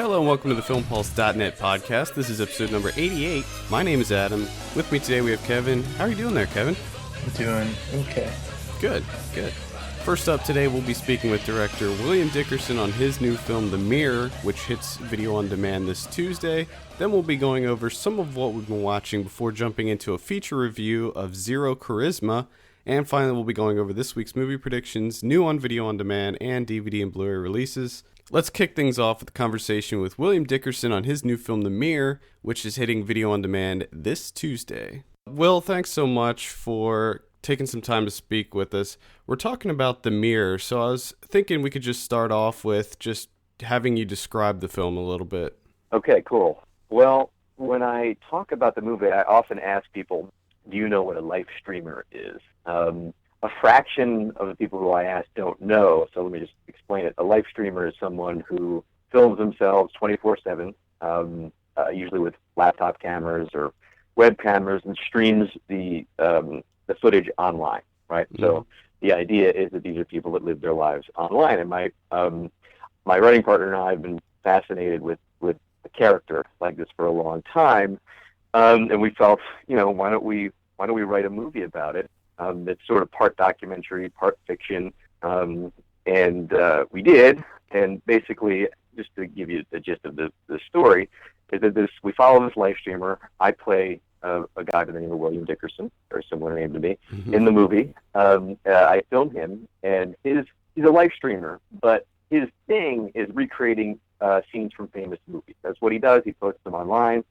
Hello and welcome to the FilmPulse.net podcast. This is episode number 88. My name is Adam. With me today we have Kevin. How are you doing there, Kevin? I'm doing okay. Good. First up today we'll be speaking with director William Dickerson on his new film The Mirror, which hits video on demand this Tuesday. Then we'll be going over some of what we've been watching before jumping into a feature review of Zero Charisma. And finally we'll be going over this week's movie predictions, new on video on demand, and DVD and Blu Ray releases. Let's kick things off with a conversation with William Dickerson on his new film, The Mirror, which is hitting video on demand this Tuesday. Will, thanks so much for taking some time to speak with us. We're talking about The Mirror, so I was thinking we could just start off with just having you describe the film a little bit. Okay, cool. Well, when I talk about the movie, I often ask people, do you know what a live streamer is? A fraction of the people who I ask don't know, so let me just explain it. A live streamer is someone who films themselves 24/7, usually with laptop cameras or web cameras, and streams the footage online, right? Mm-hmm. So the idea is that these are people that live their lives online, and my writing partner and I have been fascinated with a character like this for a long time, and we felt, why don't we write a movie about it? That's sort of part documentary, part fiction, and we did. And basically, just to give you the gist of the story, is that we follow this live streamer. I play a guy by the name of William Dickerson, very similar name to me, in the movie. I filmed him, and he's a live streamer, but his thing is recreating scenes from famous movies. That's what he does. He posts them online.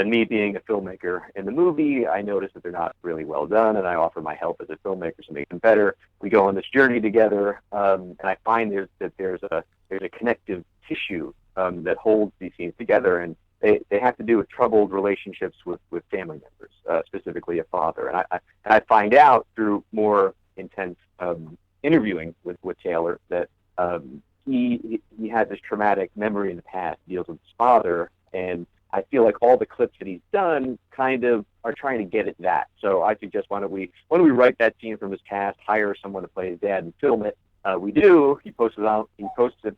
Me being a filmmaker in the movie, I notice that they're not really well done, and I offer my help as a filmmaker to make them better. We go on this journey together, and I find there's a connective tissue that holds these scenes together, and they have to do with troubled relationships with family members, specifically a father. And I find out through more intense interviewing with Taylor that he had this traumatic memory in the past, deals with his father, and I feel like all the clips that he's done kind of are trying to get at that. So I suggest, why don't we write that scene from his past, hire someone to play his dad and film it. We do. He posts it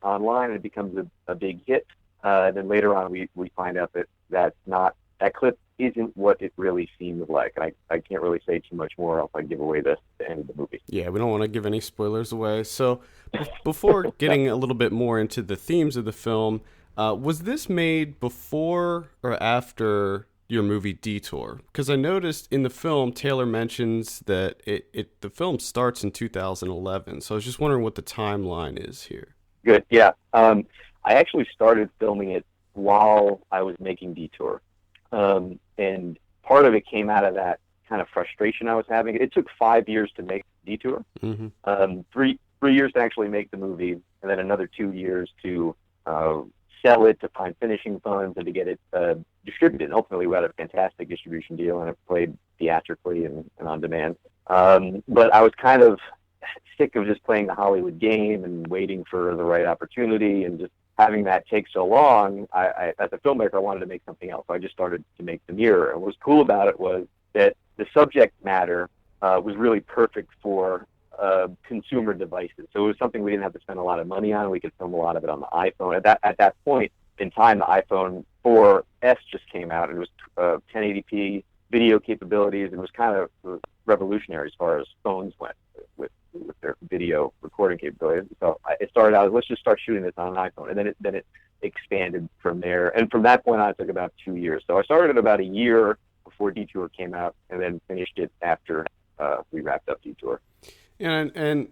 online, and it becomes a big hit. Then later on, we find out that clip isn't what it really seemed like. And I can't really say too much more, else I give away the end of the movie. Yeah, we don't want to give any spoilers away. So before getting a little bit more into the themes of the film, was this made before or after your movie Detour? Because I noticed in the film, Taylor mentions that the film starts in 2011. So I was just wondering what the timeline is here. Good, yeah. I actually started filming it while I was making Detour. And part of it came out of that kind of frustration I was having. It took 5 years to make Detour, 3 years to actually make the movie, and then another 2 years to sell it, to find finishing funds, and to get it distributed. And ultimately, we had a fantastic distribution deal, and it played theatrically and on demand. But I was kind of sick of just playing the Hollywood game and waiting for the right opportunity, and just having that take so long. I as a filmmaker, I wanted to make something else. So I just started to make The Mirror. And what was cool about it was that the subject matter was really perfect for consumer devices. So it was something we didn't have to spend a lot of money on. We could film a lot of it on the iPhone. At that point in time, the iPhone 4S just came out. It was 1080p video capabilities. It was kind of revolutionary as far as phones went with their video recording capabilities. So it started out, let's just start shooting this on an iPhone. And then it expanded from there. And from that point on, it took about 2 years. So I started about a year before Detour came out, and then finished it after we wrapped up Detour. And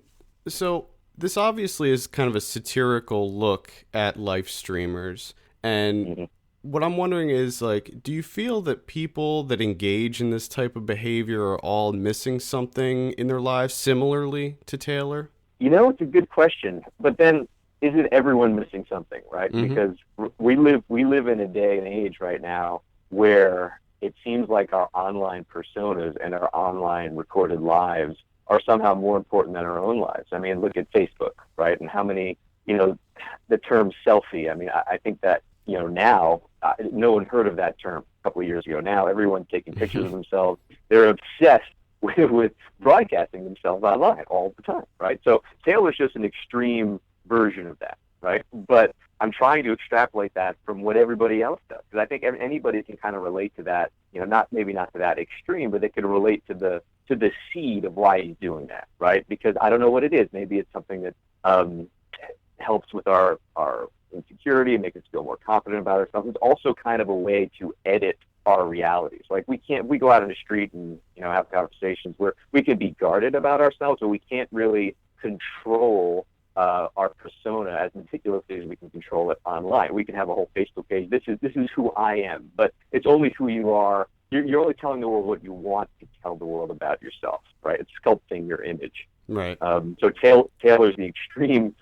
so this obviously is kind of a satirical look at live streamers. And what I'm wondering is, do you feel that people that engage in this type of behavior are all missing something in their lives similarly to Taylor? It's a good question. But then, isn't everyone missing something, right? Because we live in a day and age right now where it seems like our online personas and our online recorded lives are somehow more important than our own lives. I mean, look at Facebook, right? And how many, the term selfie. I mean, I think that, now, no one heard of that term a couple of years ago. Now everyone's taking pictures of themselves. They're obsessed with broadcasting themselves online all the time, right? So Taylor's just an extreme version of that. right? But I'm trying to extrapolate that from what everybody else does, because I think anybody can kind of relate to that. Maybe not to that extreme, but they can relate to the seed of why he's doing that, right? Because I don't know what it is. Maybe it's something that helps with our insecurity and make us feel more confident about ourselves. It's also kind of a way to edit our realities. Like we go out in the street and have conversations where we can be guarded about ourselves, but we can't really control our persona as meticulously as we can control it online. We can have a whole Facebook page. This is who I am, but it's only who you are. You're only telling the world what you want to tell the world about yourself, right? It's sculpting your image. Right. So Taylor's the extreme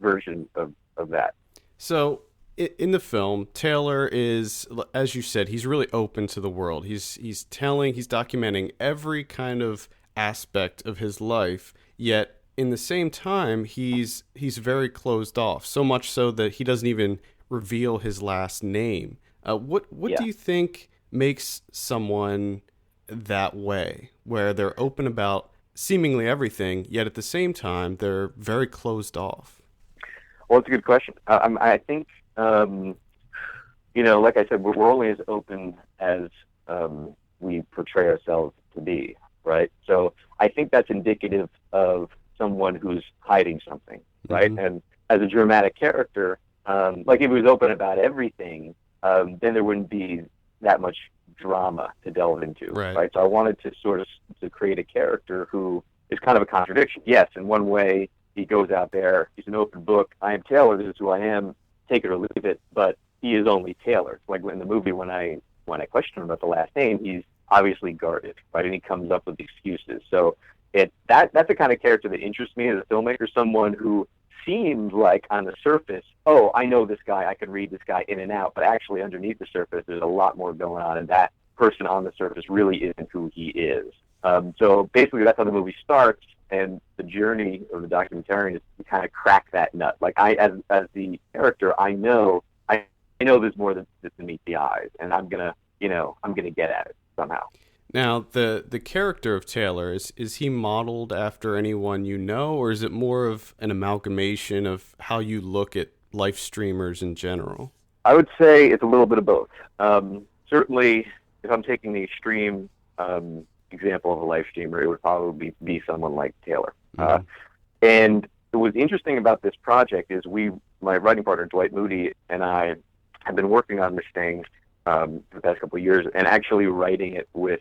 version of that. So in the film, Taylor is, as you said, he's really open to the world. He's documenting every kind of aspect of his life, yet in the same time, he's very closed off, so much so that he doesn't even reveal his last name. What do you think makes someone that way, where they're open about seemingly everything, yet at the same time, they're very closed off? Well, it's a good question. I think, like I said, we're only as open as we portray ourselves to be, right? So I think that's indicative of someone who's hiding something, right? Mm-hmm. And as a dramatic character, like if he was open about everything, then there wouldn't be that much drama to delve into, right? So I wanted to create a character who is kind of a contradiction. Yes, in one way, he goes out there, he's an open book. I am Taylor, this is who I am, take it or leave it, but he is only Taylor. Like in the movie, when I question him about the last name, he's obviously guarded, right? And he comes up with excuses. So that's the kind of character that interests me as a filmmaker, someone who seems like on the surface, oh, I know this guy, I can read this guy in and out, but actually underneath the surface, there's a lot more going on, and that person on the surface really isn't who he is. So basically, that's how the movie starts, and the journey of the documentarian is to kind of crack that nut. Like as the character, I know there's more than meets the eyes, and I'm gonna get at it somehow. Now, the character of Taylor, is he modeled after anyone you know, or is it more of an amalgamation of how you look at life streamers in general? I would say it's a little bit of both. Certainly, if I'm taking the extreme example of a live streamer, it would probably be someone like Taylor. Mm-hmm. And what was interesting about this project is my writing partner Dwight Moody and I have been working on this thing for the past couple of years, and actually writing it with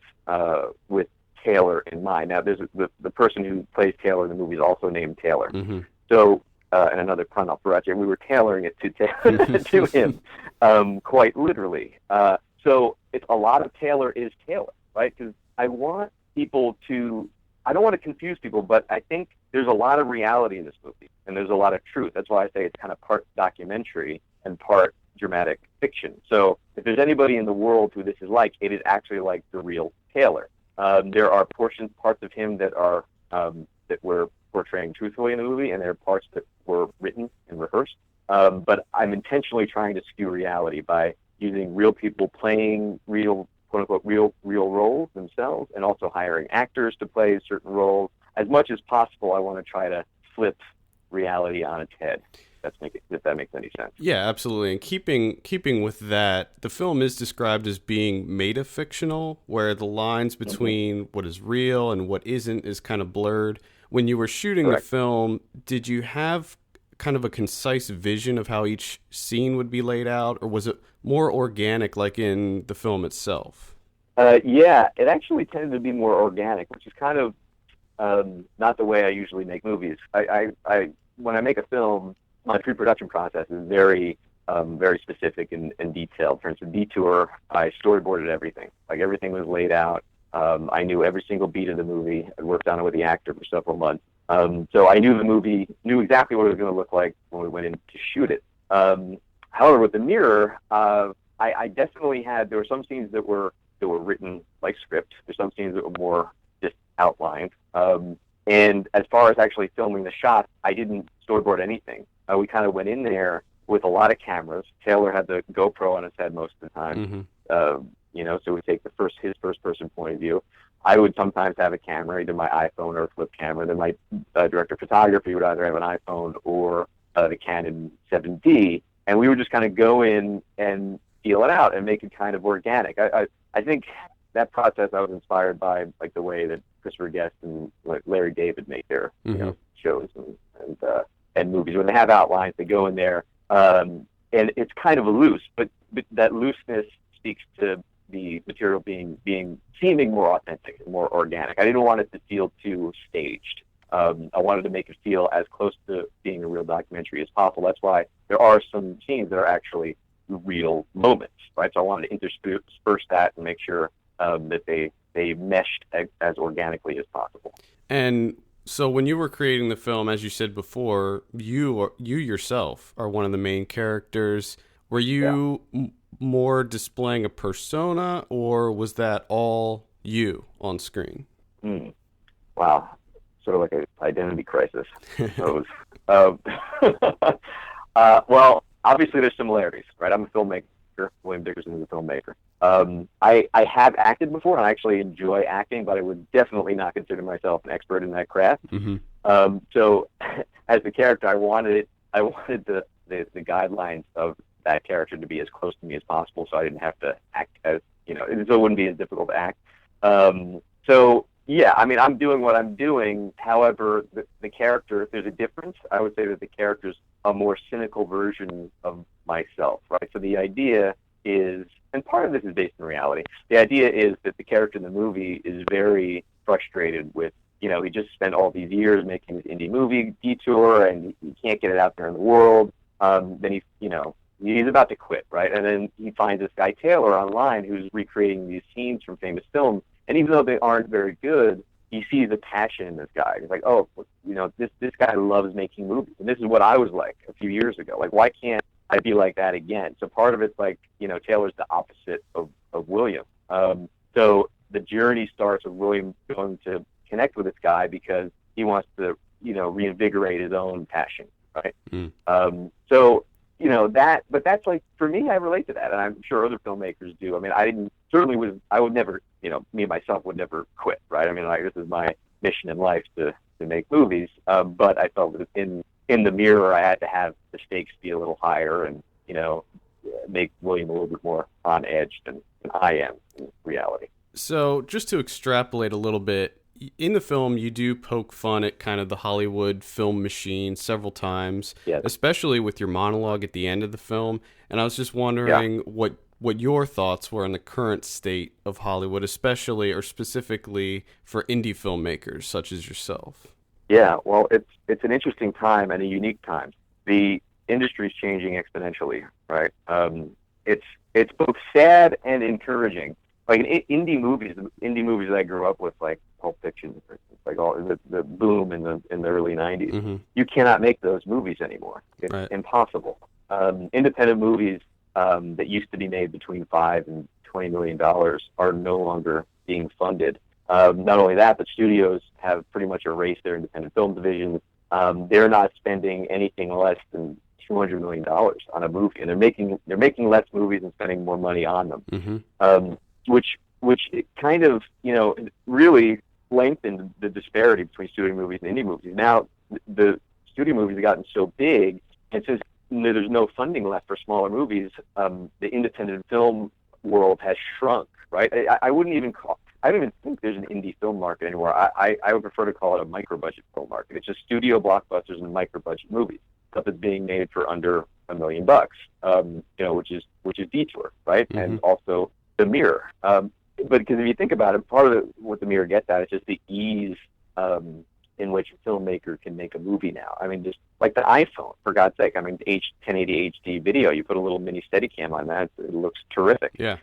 Taylor in mind. Now, there's the person who plays Taylor in the movie is also named Taylor. Mm-hmm. So, and another pun I'll throw at you, we were tailoring it to him, quite literally. So it's a lot of Taylor is Taylor, right? Because I want people I don't want to confuse people, but I think there's a lot of reality in this movie, and there's a lot of truth. That's why I say it's kind of part documentary and part dramatic fiction. So if there's anybody in the world who this is like, it is actually like the real Taylor. There are parts of him that are that we're portraying truthfully in the movie, and there are parts that were written and rehearsed. But I'm intentionally trying to skew reality by using real people playing real, quote-unquote, real roles themselves, and also hiring actors to play certain roles. As much as possible, I want to try to flip reality on its head, if that makes any sense. Yeah, absolutely. And keeping with that, the film is described as being metafictional, where the lines between what is real and what isn't is kind of blurred. When you were shooting the film, did you have kind of a concise vision of how each scene would be laid out, or was it more organic like in the film itself? Yeah, it actually tended to be more organic, which is kind of not the way I usually make movies. When I make a film, my pre-production process is very specific and detailed. For instance, Detour, I storyboarded everything. Like, everything was laid out. I knew every single beat of the movie. I worked on it with the actor for several months. So I knew exactly what it was going to look like when we went in to shoot it. However, with The Mirror, I definitely there were some scenes that were written like script. There's some scenes that were more just outlined. And as far as actually filming the shots, I didn't storyboard anything. We kind of went in there with a lot of cameras. Taylor had the GoPro on his head most of the time. Mm-hmm. So we take his first person point of view. I would sometimes have a camera, either my iPhone or a flip camera. Then my director of photography would either have an iPhone or the Canon 7D, and we would just kind of go in and feel it out and make it kind of organic. I think that process I was inspired by, like the way that Christopher Guest and like Larry David make their shows and movies. When they have outlines, they go in there, and it's kind of loose, but that looseness speaks to the material seeming more authentic and more organic. I didn't want it to feel too staged. I wanted to make it feel as close to being a real documentary as possible. That's why there are some scenes that are actually real moments, right? So I wanted to intersperse that and make sure that they meshed as organically as possible. And so when you were creating the film, as you said before, you yourself are one of the main characters. Were you more displaying a persona, or was that all you on screen? Wow. Sort of like an identity crisis. Well, obviously there's similarities, right? I'm a filmmaker. William Dickerson is a filmmaker. I have acted before, and I actually enjoy acting, but I would definitely not consider myself an expert in that craft. So, as the character, I wanted the guidelines of that character to be as close to me as possible, so I didn't have to act as, so it wouldn't be as difficult to act. So, yeah, I mean, I'm doing what I'm doing. However, the character, there's a difference. I would say that the character's a more cynical version of myself, right? So the idea is, and part of this is based in reality, the idea is that the character in the movie is very frustrated with, he just spent all these years making this indie movie, Detour, and he can't get it out there in the world. Then he's about to quit, right? And then he finds this guy, Taylor, online who's recreating these scenes from famous films. And even though they aren't very good, he sees a passion in this guy. He's like, oh, this guy loves making movies. And this is what I was like a few years ago. Like, why can't I be like that again? So part of it's like, Taylor's the opposite of William. So the journey starts with William going to connect with this guy because he wants to, reinvigorate his own passion, right? But that's like, for me, I relate to that, and I'm sure other filmmakers do. I mean, I would never, me and myself would never quit, right? I mean, like, this is my mission in life to make movies, but I felt that in the mirror, I had to have the stakes be a little higher and, make William a little bit more on edge than I am in reality. So just to extrapolate a little bit, in the film, you do poke fun at kind of the Hollywood film machine several times, especially with your monologue at the end of the film. And I was just wondering what your thoughts were on the current state of Hollywood, especially or specifically for indie filmmakers such as yourself. Yeah, well, it's an interesting time and a unique time. The industry's changing exponentially, right? It's both sad and encouraging. Like indie movies that I grew up with, like Pulp Fiction, for instance, like all the boom in the early '90s. You cannot make those movies anymore. It's impossible. Independent movies that used to be made between $5 and $20 million are no longer being funded. Not only that, but studios have pretty much erased their independent film divisions. They're not spending anything less than $200 million on a movie, and they're making less movies and spending more money on them. Which it kind of, really lengthened the disparity between studio movies and indie movies. Now, the studio movies have gotten so big, and since there's no funding left for smaller movies, the independent film world has shrunk, right? I don't even think there's an indie film market anymore. I would prefer to call it a micro-budget film market. It's just studio blockbusters and micro-budget movies, stuff that's being made for under $1 million, which is Detour, right? And also The Mirror. But because if you think about it, part of what The Mirror gets at is just the ease in which a filmmaker can make a movie now. I mean, just like the iPhone, for God's sake. I mean, 1080 HD video, you put a little mini Steadicam on that, it looks terrific. Yeah.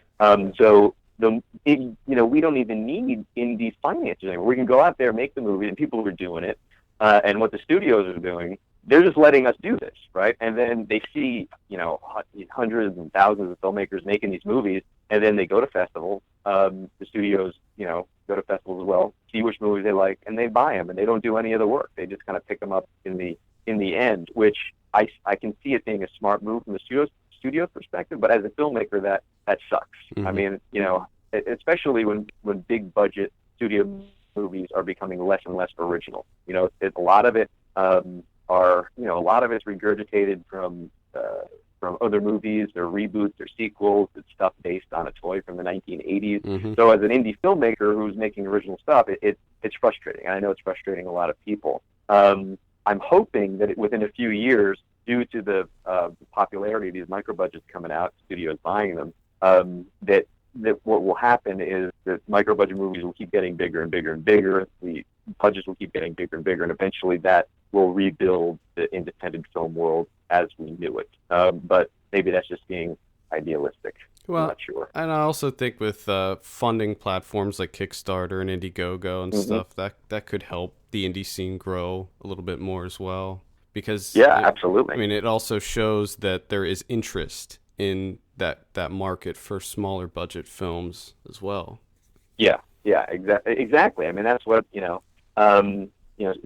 So we don't even need indie financiers anymore. We can go out there, make the movie, and people are doing it. And what the studios are doing, they're just letting us do this, right? And then they see, hundreds and thousands of filmmakers making these movies, and then they go to festivals. The studios, go to festivals as well, see which movies they like, and they buy them, and they don't do any of the work. They just kind of pick them up in the end, which I can see it being a smart move from the studio's perspective, but as a filmmaker, that sucks. I mean, especially when big budget studio movies are becoming less and less original. A lot of it are, a lot of it's regurgitated from other movies. They're reboots, they're sequels. It's stuff based on a toy from the 1980s. Mm-hmm. So as an indie filmmaker who's making original stuff, it's frustrating. And I know it's frustrating a lot of people. I'm hoping that within a few years, due to the popularity of these micro budgets coming out, studios buying them, that what will happen is that micro budget movies will keep getting bigger and bigger and bigger. The budgets will keep getting bigger and bigger, and eventually that will rebuild the independent film world as we knew it. But maybe that's just being idealistic. Well, I'm not sure. And I also think with funding platforms like Kickstarter and Indiegogo and stuff, that could help the indie scene grow a little bit more as well. Because absolutely. I mean, it also shows that there is interest in that market for smaller budget films as well. Yeah, exactly. I mean, that's what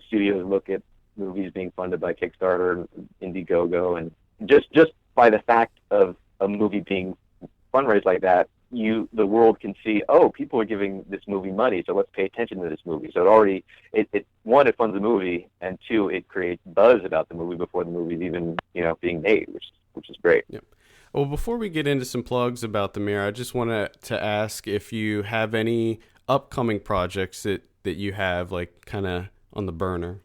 studios look at movies being funded by Kickstarter and Indiegogo, and just by the fact of a movie being fundraised like that, the world can see, oh, people are giving this movie money, so let's pay attention to this movie. So it one, it funds the movie, and two, it creates buzz about the movie before the movie's even being made, which is great. Yep. Well, before we get into some plugs about The Mirror, I just wanted to ask if you have any upcoming projects that you have like kind of on the burner.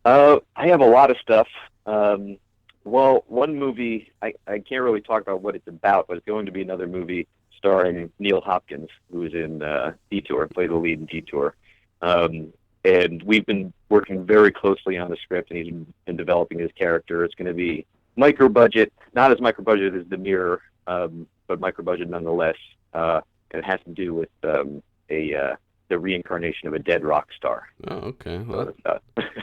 I have a lot of stuff. Well, one movie, I can't really talk about what it's about, but it's going to be another movie starring Neil Hopkins, who's in Detour, played the lead in Detour. And we've been working very closely on the script, and he's been developing his character. It's going to be micro budget, not as micro budget as The Mirror, but micro budget nonetheless. And it has to do with the reincarnation of a dead rock star. Oh, okay. Well,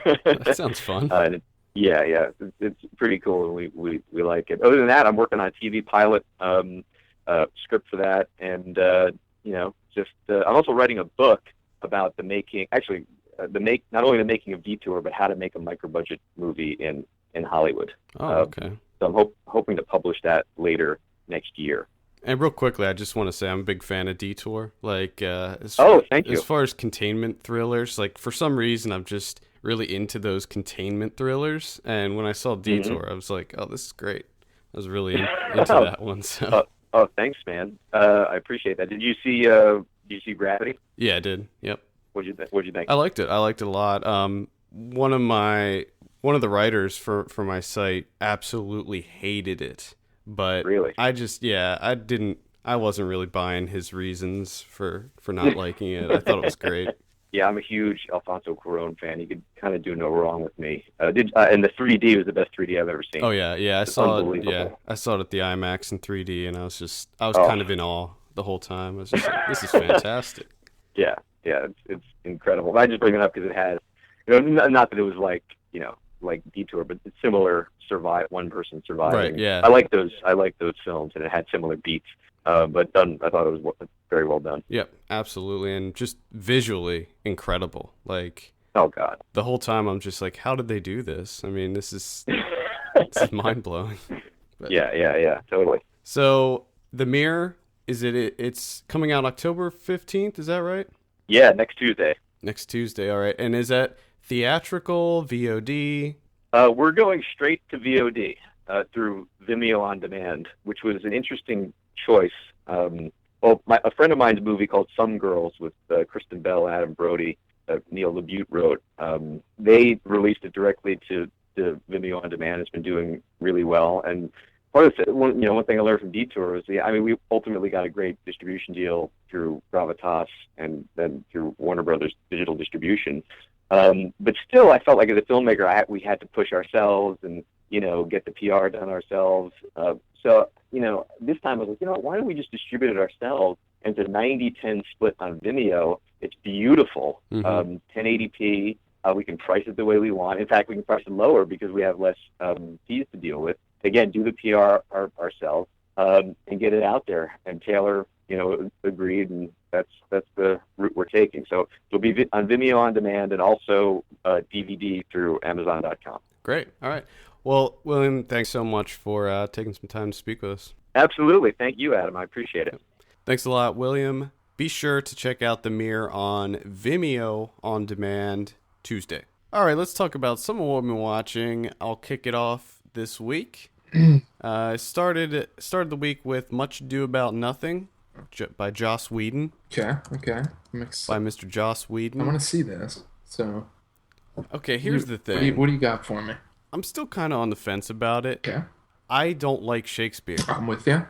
that sounds fun. And it's pretty cool, and we like it. Other than that, I'm working on a TV pilot script for that, and I'm also writing a book about the making, not only the making of Detour, but how to make a micro budget movie in Hollywood. Oh, okay. So I'm hoping to publish that later next year. And real quickly, I just want to say I'm a big fan of Detour. Like, thank you. As far as containment thrillers, like for some reason, I'm just really into those containment thrillers. And when I saw Detour, I was like, oh, this is great. I was really into that one. So. Thanks, man. I appreciate that. Did you see Gravity? Yeah, I did. Yep. What'd you think? I liked it. I liked it a lot. One of the writers for my site absolutely hated it. But really? I wasn't really buying his reasons for not liking it. I thought it was great. Yeah, I'm a huge Alfonso Cuarón fan. He could kind of do no wrong with me. And the 3D was the best 3D I've ever seen. Oh yeah, I saw it. Yeah, I saw it at the IMAX in 3D, and I was kind of in awe the whole time. I was just like, this is fantastic. Yeah, it's incredible. I just bring it up because it has, not that it was like Detour, but it's similar one person surviving. Right. Yeah. I like those films, and it had similar beats. But done. I thought it was very well done. Yep, absolutely, and just visually incredible. Like, oh god, the whole time I'm just like, how did they do this? I mean, this is mind blowing. Yeah, totally. So, The Mirror, it's coming out October 15th? Is that right? Yeah, next Tuesday. Next Tuesday, all right. And is that theatrical, VOD? We're going straight to VOD through Vimeo on Demand, which was an interesting choice. A friend of mine's movie called Some Girls with Kristen Bell, Adam Brody, Neil LaBute wrote. They released it directly to Vimeo on Demand. It's been doing really well. And part of the, one thing I learned from Detour is, we ultimately got a great distribution deal through Gravitas and then through Warner Brothers Digital Distribution. But still, I felt like as a filmmaker, we had to push ourselves and get the PR done ourselves. So this time I was like, why don't we just distribute it ourselves? And it's a 90-10 split on Vimeo. It's beautiful. 1080p. We can price it the way we want. In fact, we can price it lower because we have less fees to deal with. Again, do the PR ourselves and get it out there. And Taylor, agreed, and that's the route we're taking. So it'll be on Vimeo on Demand and also DVD through Amazon.com. Great. All right. Well, William, thanks so much for taking some time to speak with us. Absolutely. Thank you, Adam. I appreciate it. Thanks a lot, William. Be sure to check out The Mirror on Vimeo on Demand Tuesday. All right, let's talk about some of what we've been watching. I'll kick it off this week. I started the week with Much Ado About Nothing by Joss Whedon. Okay. By Mr. Joss Whedon. I want to see this. So. Okay, here's the thing. What do you got for me? I'm still kind of on the fence about it. Okay. I don't like Shakespeare. I'm with you.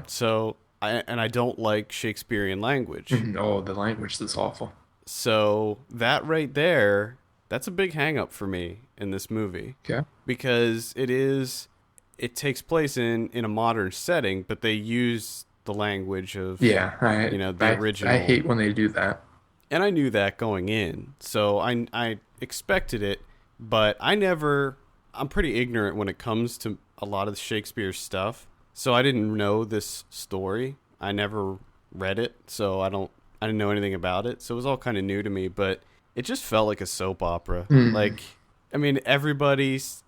So, I don't like Shakespearean language. Oh, the language is awful. So, that right there, that's a big hang-up for me in this movie. Okay. Because it takes place in a modern setting, but they use the language of the original. I hate when they do that. And I knew that going in, so I expected it, but I'm pretty ignorant when it comes to a lot of Shakespeare stuff, so I didn't know this story. I never read it, so I didn't know anything about it, so it was all kind of new to me, but it just felt like a soap opera. Like, I mean, it's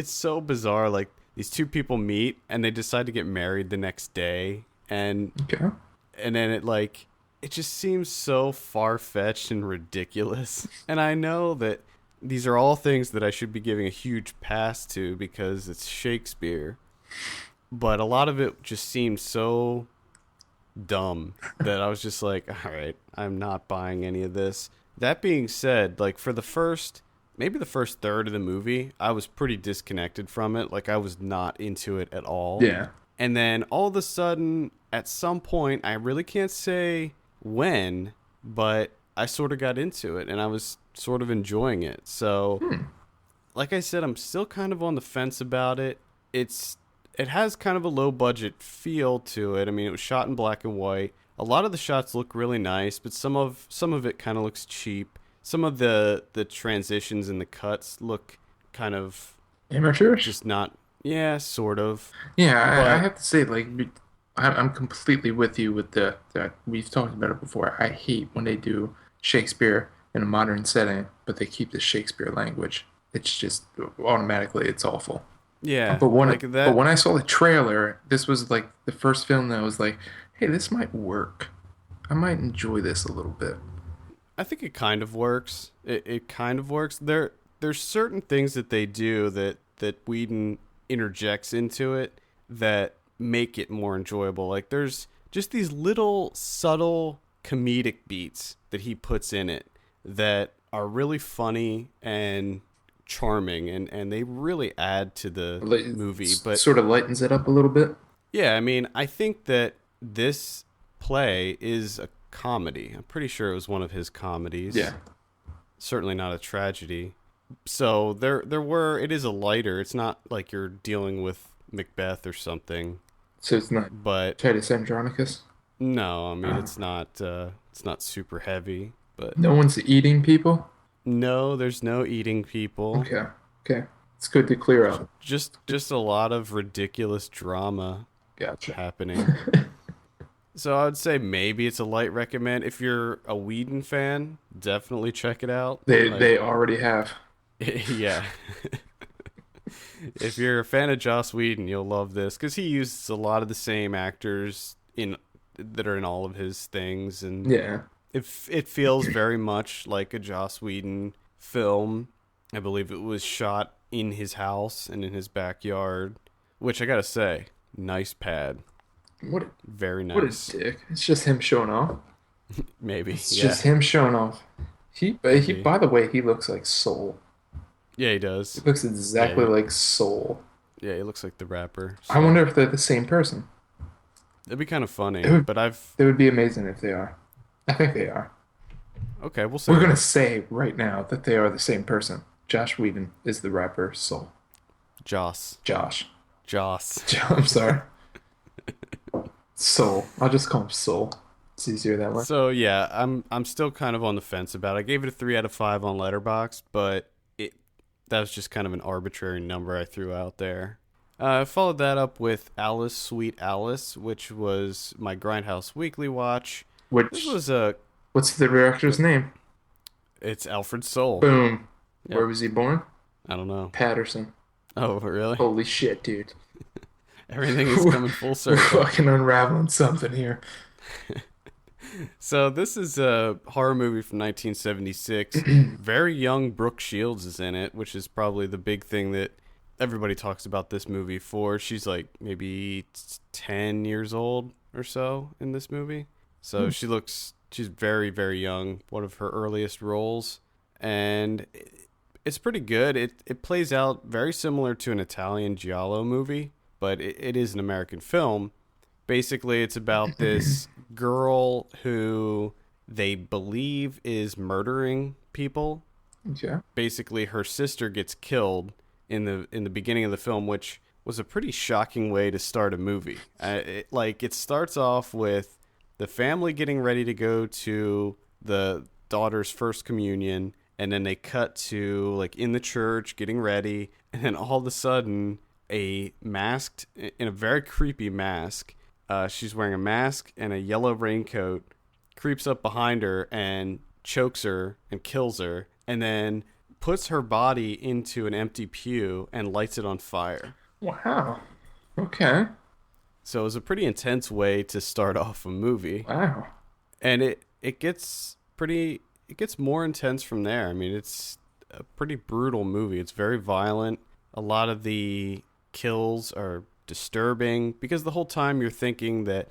so bizarre, like, these two people meet, and they decide to get married the next day, and then it just seems so far-fetched and ridiculous. And I know that these are all things that I should be giving a huge pass to because it's Shakespeare. But a lot of it just seemed so dumb that I was just like, all right, I'm not buying any of this. That being said, like maybe the first third of the movie, I was pretty disconnected from it. Like I was not into it at all. Yeah. And then all of a sudden, at some point, I really can't say when, but I sort of got into it and I was sort of enjoying it. So, like I said, I'm still kind of on the fence about it. It has kind of a low budget feel to it. I mean, it was shot in black and white. A lot of the shots look really nice, but some of it kind of looks cheap. Some of the transitions and the cuts look kind of amateurish. Just not, yeah, sort of. Yeah, I have to say, like, I'm completely with you with that. We've talked about it before. I hate when they do Shakespeare in a modern setting, but they keep the Shakespeare language. It's just automatically it's awful. Yeah, but when I saw the trailer, this was like the first film that I was like, hey, this might work. I might enjoy this a little bit. I think it kind of works. It kind of works. There's certain things that they do that Whedon interjects into it that make it more enjoyable. Like there's just these little subtle comedic beats that he puts in it that are really funny and charming, and they really add to the movie. But sort of lightens it up a little bit. Yeah, I mean, I think that this play is a comedy. I'm pretty sure it was one of his comedies. Yeah. Certainly not a tragedy. So it is a lighter. It's not like you're dealing with Macbeth or something. So it's not Titus Andronicus? No, I mean it's not super heavy, but no one's eating people? No, there's no eating people. Okay. It's good to clear up. Just a lot of ridiculous drama happening. So I would say maybe it's a light recommend. If you're a Whedon fan, definitely check it out. They already have. Yeah. If you're a fan of Joss Whedon, you'll love this because he uses a lot of the same actors that are in all of his things, and yeah, it feels very much like a Joss Whedon film. I believe it was shot in his house and in his backyard, which I gotta say, nice pad. Very nice. What a dick! It's just him showing off. Maybe it's just him showing off. He by the way, he looks like Soul. Yeah, he does. He looks exactly like Soul. Yeah, he looks like the rapper. So. I wonder if they're the same person. It'd be kind of funny, It would be amazing if they are. I think they are. Okay, we'll see. We're gonna say right now that they are the same person. Josh Whedon is the rapper Soul. Joss. I'm sorry. Soul. I'll just call him Soul. It's easier that way. So yeah, I'm still kind of on the fence about it. I gave it a 3 out of 5 on Letterboxd, but that was just kind of an arbitrary number I threw out there. I followed that up with Alice, Sweet Alice, which was my Grindhouse Weekly watch. This was what's the director's name? It's Alfred Soul. Boom. Yep. Where was he born? I don't know. Patterson. Oh, really? Holy shit, dude. Everything is coming full circle. We're fucking unraveling something here. So this is a horror movie from 1976. Very young Brooke Shields is in it, which is probably the big thing that everybody talks about this movie for. She's like maybe 10 years old or so in this movie. So she's very, very young, one of her earliest roles. And it's pretty good. It plays out very similar to an Italian giallo movie, but it is an American film. Basically, it's about this girl who they believe is murdering people. Yeah. Basically, her sister gets killed in the beginning of the film, which was a pretty shocking way to start a movie. It starts off with the family getting ready to go to the daughter's first communion, and then they cut to like in the church getting ready, and then all of a sudden a masked, in a very creepy mask, she's wearing a mask and a yellow raincoat, creeps up behind her and chokes her and kills her, and then puts her body into an empty pew and lights it on fire. Wow. Okay. So it was a pretty intense way to start off a movie. Wow. And it gets more intense from there. I mean, it's a pretty brutal movie. It's very violent. A lot of the kills are disturbing because the whole time you're thinking that,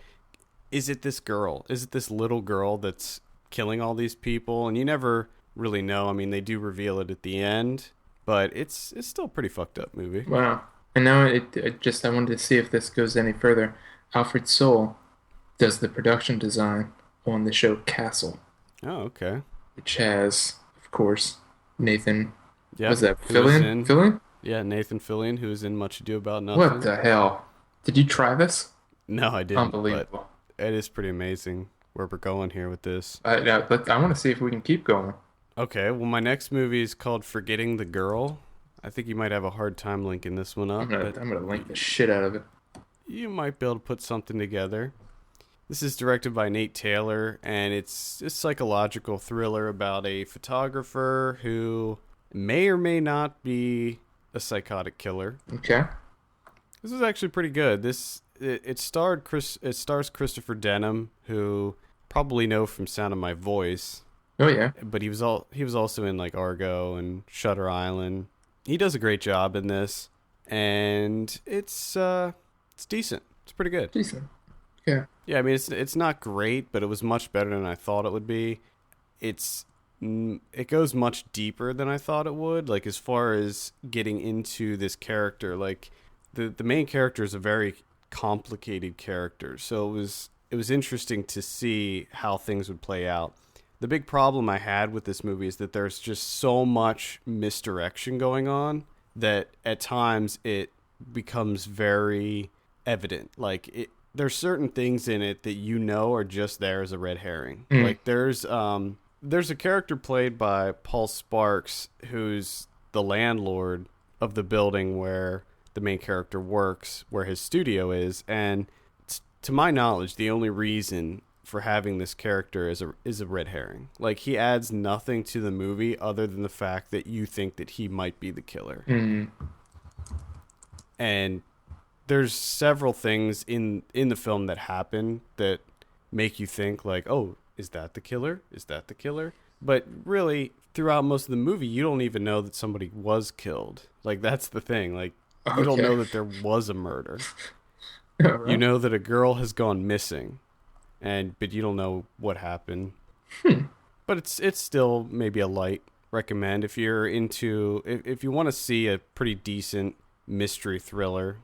is it this girl? Is it this little girl that's killing all these people? And you never really know. I mean, they do reveal it at the end, but it's still a pretty fucked up movie. Wow. And now I wanted to see if this goes any further. Alfred Soul does the production design on the show Castle. Oh, okay. Which has, of course, Nathan. Yeah. Was that Fillion? Yeah, Nathan Fillion, who was in Much Ado About Nothing. What the hell? Did you try this? No, I didn't. Unbelievable. But it is pretty amazing where we're going here with this. I want to see if we can keep going. Okay, well, my next movie is called Forgetting the Girl. I think you might have a hard time linking this one up. I'm gonna link the shit out of it. You might be able to put something together. This is directed by Nate Taylor, and it's a psychological thriller about a photographer who may or may not be a psychotic killer. Okay. This is actually pretty good. It stars Christopher Denham, who probably know from Sound of My Voice. Oh yeah. But he was also in like Argo and Shutter Island. He does a great job in this, and it's decent. It's pretty good. Decent. Yeah. Yeah, I mean it's not great, but it was much better than I thought it would be. It goes much deeper than I thought it would. Like as far as getting into this character, like the main character is a very complicated character, so it was interesting to see how things would play out. The big problem I had with this movie is that there's just so much misdirection going on that at times it becomes very evident. Like there's certain things in it that you know are just there as a red herring. Like there's a character played by Paul Sparks who's the landlord of the building where the main character works, where his studio is, and to my knowledge, the only reason for having this character is a red herring. Like he adds nothing to the movie other than the fact that you think that he might be the killer. And there's several things in the film that happen that make you think like, oh, is that the killer? Is that the killer? But really, throughout most of the movie, you don't even know that somebody was killed. Like that's the thing. Like you don't know that there was a murder. Right. You know that a girl has gone missing. But you don't know what happened. But it's still maybe a light recommend if you're into if you want to see a pretty decent mystery thriller.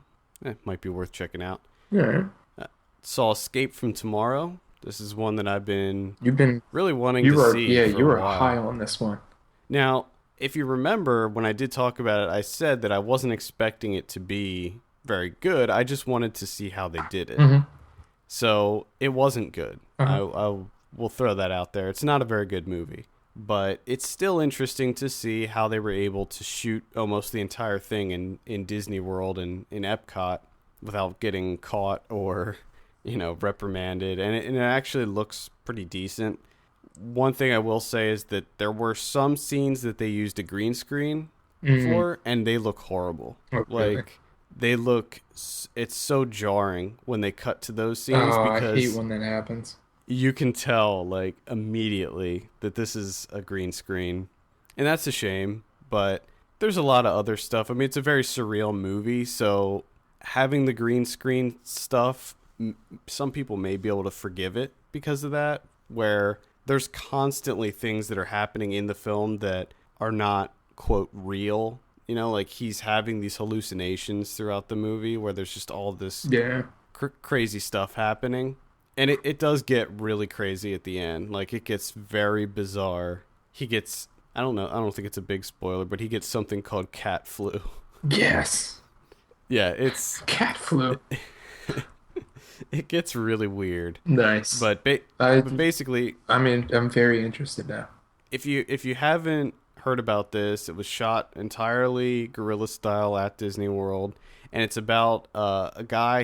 It might be worth checking out. Yeah. Saw Escape from Tomorrow. This is one that you've been really wanting to see. Yeah, for you a were while. high on this one. Now, if you remember when I did talk about it, I said that I wasn't expecting it to be very good. I just wanted to see how they did it. So it wasn't good. I will throw that out there. It's not a very good movie, but it's still interesting to see how they were able to shoot almost the entire thing in Disney World and in Epcot without getting caught or, reprimanded. And it actually looks pretty decent. One thing I will say is that there were some scenes that they used a green screen for, and they look horrible. Okay. Like, it's so jarring when they cut to those scenes Oh, because I hate when that happens. you can tell like immediately that this is a green screen, and that's a shame. But there's a lot of other stuff. I mean, it's a very surreal movie, so having the green screen stuff, some people may be able to forgive it because of that, where there's constantly things that are happening in the film that are not, quote, real. You know, like he's having these hallucinations throughout the movie where there's just all this crazy stuff happening. And it does get really crazy at the end. Like, it gets very bizarre. He gets, I don't know, I don't think it's a big spoiler, but he gets something called cat flu. Yes. Yeah, it's... Cat flu. It gets really weird. Nice. But basically... I mean, I'm very interested now. If you haven't heard about this, it was shot entirely guerrilla style at Disney World. And it's about a guy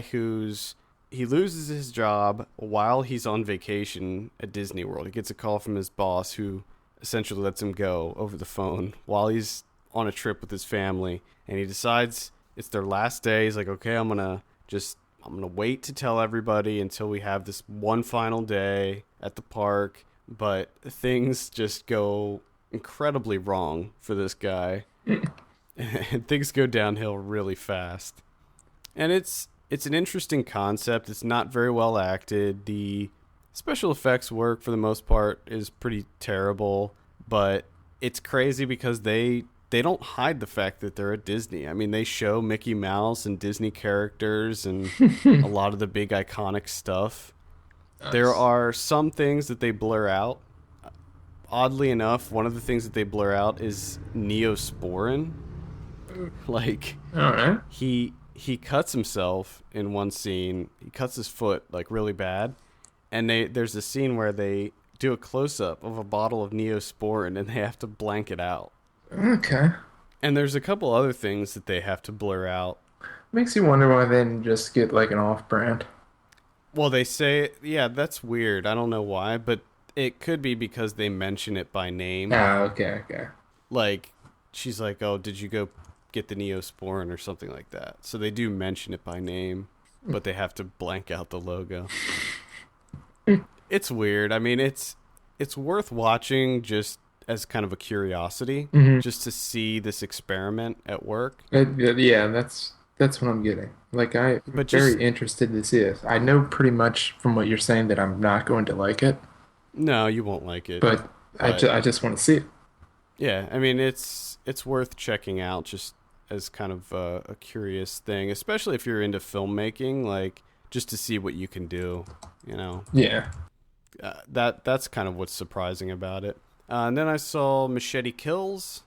he loses his job while he's on vacation at Disney World. He gets a call from his boss who essentially lets him go over the phone while he's on a trip with his family. And he decides it's their last day. He's like, okay, I'm going to wait to tell everybody until we have this one final day at the park. But things just go incredibly wrong for this guy. And things go downhill really fast. And it's an interesting concept. It's not very well acted. The special effects work, for the most part, is pretty terrible. But it's crazy because they don't hide the fact that they're at Disney. I mean, they show Mickey Mouse and Disney characters and a lot of the big iconic stuff. Nice. There are some things that they blur out. Oddly enough, one of the things that they blur out is Neosporin. Like, all right. He cuts himself in one scene. He cuts his foot like really bad, and there's a scene where they do a close up of a bottle of Neosporin, and they have to blank it out. Okay. And there's a couple other things that they have to blur out. Makes you wonder why they didn't just get like an off-brand. Well, they say, yeah, that's weird. I don't know why, but it could be because they mention it by name. Oh, okay. Like, she's like, oh, did you go get the Neosporin or something like that? So they do mention it by name, but they have to blank out the logo. It's weird. I mean, it's worth watching just as kind of a curiosity, just to see this experiment at work. Yeah, that's what I'm getting. Like, I'm very interested to see it. I know pretty much from what you're saying that I'm not going to like it. No, you won't like it. But I just want to see it. Yeah, I mean, it's worth checking out just as kind of a curious thing, especially if you're into filmmaking, like, just to see what you can do, you know? Yeah. That's kind of what's surprising about it. And then I saw Machete Kills.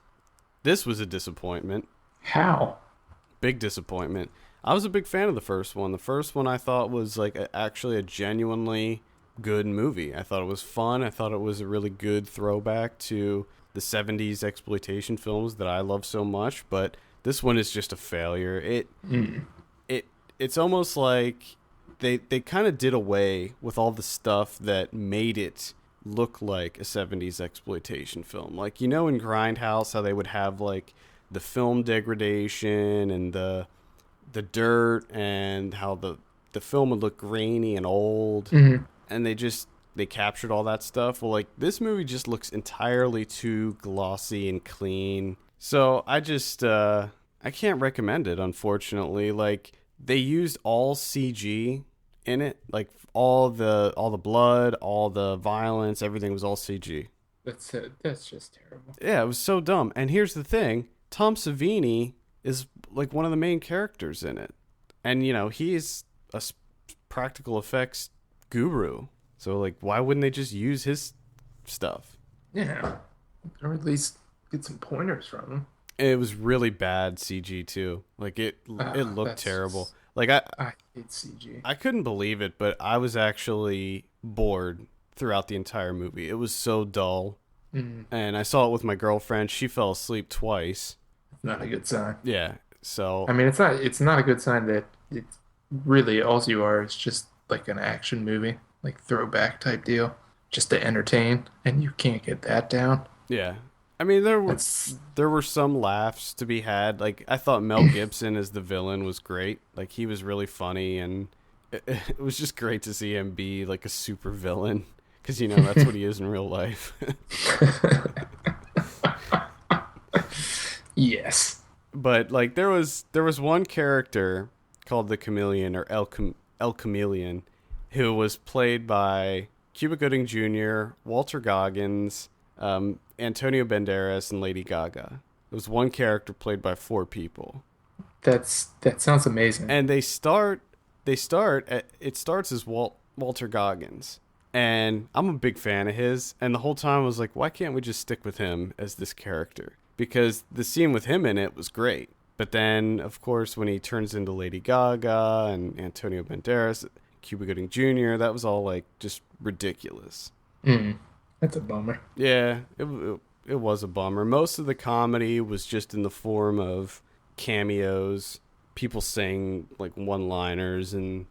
This was a disappointment. How? Big disappointment. I was a big fan of the first one. The first one I thought was like actually a genuinely good movie. I thought it was fun. I thought it was a really good throwback to the 70s exploitation films that I love so much, but this one is just a failure. It's almost like they kind of did away with all the stuff that made it look like a 70s exploitation film. Like, you know, in Grindhouse, how they would have like the film degradation and the dirt and how the film would look grainy and old. And they captured all that stuff. Well, like, this movie just looks entirely too glossy and clean. So I just I can't recommend it, unfortunately. Like, they used all CG in it, like all the blood, all the violence, everything was all CG. That's just terrible. Yeah, it was so dumb. And here's the thing: Tom Savini is like one of the main characters in it, and you know, he's a practical effects guru. So like, why wouldn't they just use his stuff? Yeah, or at least get some pointers from him. It was really bad CG too. Like it looked terrible. Like I hate CG. I couldn't believe it, but I was actually bored throughout the entire movie. It was so dull. And I saw it with my girlfriend. She fell asleep twice. Not a good sign. Yeah. So I mean, it's not a good sign that it's really all you are is just like an action movie, like throwback type deal, just to entertain, and you can't get that down. Yeah. I mean, there were some laughs to be had. Like, I thought Mel Gibson as the villain was great. Like, he was really funny, and it was just great to see him be like a super villain, because that's what he is in real life. Yes. But like there was one character called the Chameleon, or El Chameleon, who was played by Cuba Gooding Jr., Walter Goggins, Antonio Banderas, and Lady Gaga. It was one character played by 4 people. That sounds amazing. And it starts as Walter Goggins. And I'm a big fan of his, and the whole time I was like, why can't we just stick with him as this character? Because the scene with him in it was great. But then, of course, when he turns into Lady Gaga and Antonio Banderas, Cuba Gooding Jr., that was all like just ridiculous. That's a bummer. Yeah, it was a bummer. Most of the comedy was just in the form of cameos, people saying like one-liners, and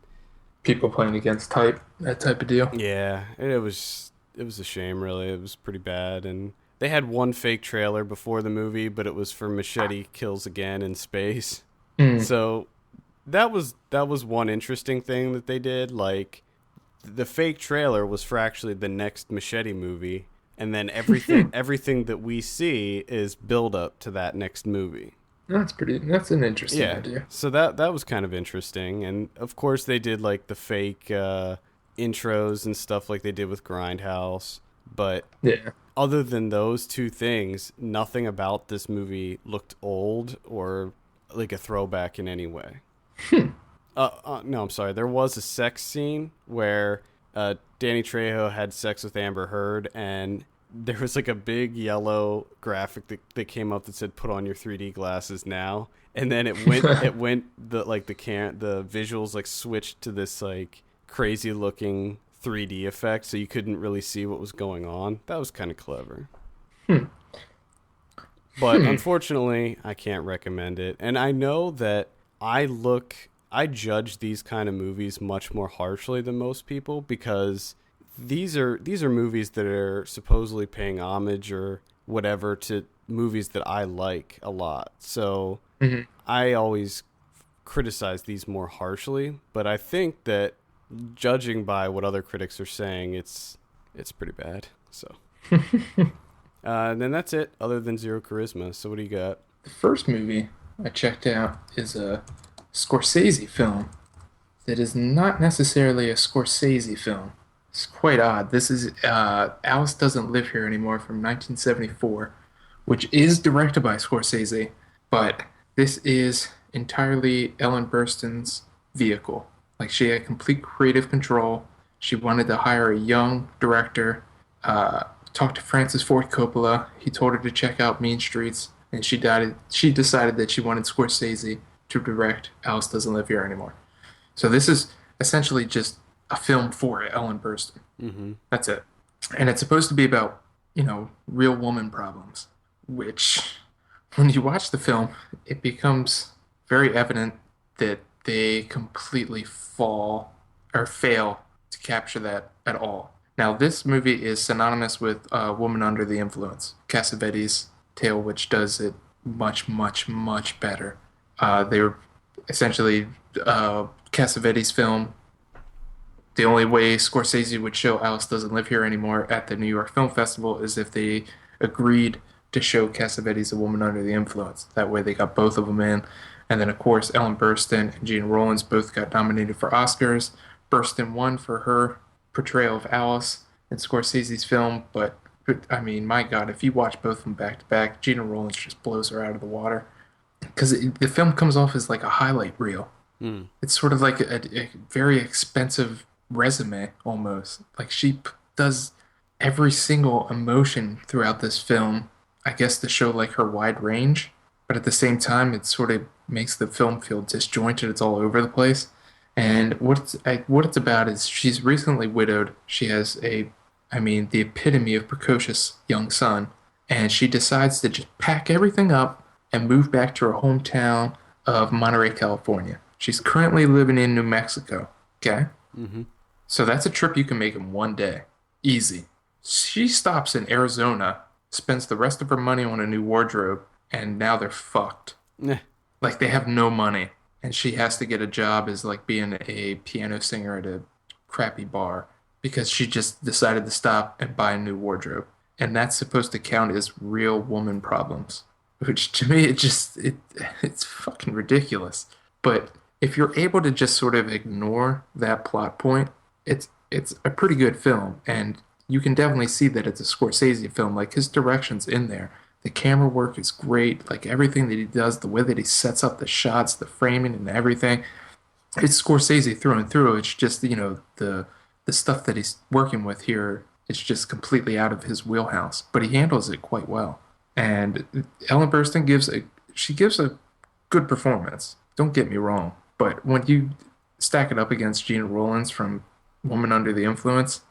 people playing against type, that type of deal. Yeah, it was a shame, really. It was pretty bad, and they had one fake trailer before the movie, but it was for Machete Kills Again in space. So that was one interesting thing that they did. Like, the fake trailer was for actually the next Machete movie, and then everything that we see is build up to that next movie. That's an interesting idea. So that was kind of interesting. And of course they did like the fake intros and stuff like they did with Grindhouse. But other than those 2 things, nothing about this movie looked old or like a throwback in any way. No, I'm sorry. There was a sex scene where Danny Trejo had sex with Amber Heard, and there was like a big yellow graphic that came up that said "Put on your 3D glasses now," and then the visuals like switched to this like crazy looking 3D effect, so you couldn't really see what was going on. That was kind of clever. But unfortunately, I can't recommend it. And I know that I judge these kind of movies much more harshly than most people, because these are movies that are supposedly paying homage or whatever to movies that I like a lot. So I always criticize these more harshly, but I think that judging by what other critics are saying, it's pretty bad. So and then that's it, other than Zero Charisma. So what do you got? The first movie I checked out is a Scorsese film that is not necessarily a Scorsese film. It's quite odd. This is Alice Doesn't Live Here Anymore from 1974, which is directed by Scorsese, but this is entirely Ellen Burstyn's vehicle. Like, she had complete creative control. She wanted to hire a young director, talked to Francis Ford Coppola. He told her to check out Mean Streets, and she decided that she wanted Scorsese to direct Alice Doesn't Live Here Anymore. So this is essentially just a film for Ellen Burstyn. That's it. And it's supposed to be about, real woman problems, which, when you watch the film, it becomes very evident that they completely fail to capture that at all. Now, this movie is synonymous with Woman Under the Influence, Cassavetes' tale, which does it much, much, much better. They were essentially Cassavetes' film. The only way Scorsese would show Alice Doesn't Live Here Anymore at the New York Film Festival is if they agreed to show Cassavetes' A Woman Under the Influence. That way they got both of them in. And then, of course, Ellen Burstyn and Gena Rowlands both got nominated for Oscars. Burstyn won for her portrayal of Alice in Scorsese's film, but I mean, my God, if you watch both of them back to back, Gena Rowlands just blows her out of the water. Because the film comes off as like a highlight reel. It's sort of like a very expensive resume, almost. Like, she does every single emotion throughout this film, I guess, to show like her wide range, but at the same time it sort of makes the film feel disjointed. It's all over the place. And what it's about is she's recently widowed. She has the epitome of precocious young son, and she decides to just pack everything up and move back to her hometown of Monterey, California. She's currently living in New Mexico. Okay? So that's a trip you can make in one day. Easy. She stops in Arizona, spends the rest of her money on a new wardrobe, and now they're fucked. Like, they have no money. and she has to get a job as like being a piano singer at a crappy bar because she just decided to stop and buy a new wardrobe. And that's supposed to count as real woman problems, which to me it's fucking ridiculous. But if you're able to just sort of ignore that plot point, it's a pretty good film, and you can definitely see that it's a Scorsese film. Like his direction's in there. The camera work is great. Like everything that he does, the way that he sets up the shots, the framing and everything. It's Scorsese through and through. It's just, the stuff that he's working with here is just completely out of his wheelhouse, but he handles it quite well. And Ellen Burstyn gives a good performance. Don't get me wrong, but when you stack it up against Gina Rollins from Woman Under the Influence,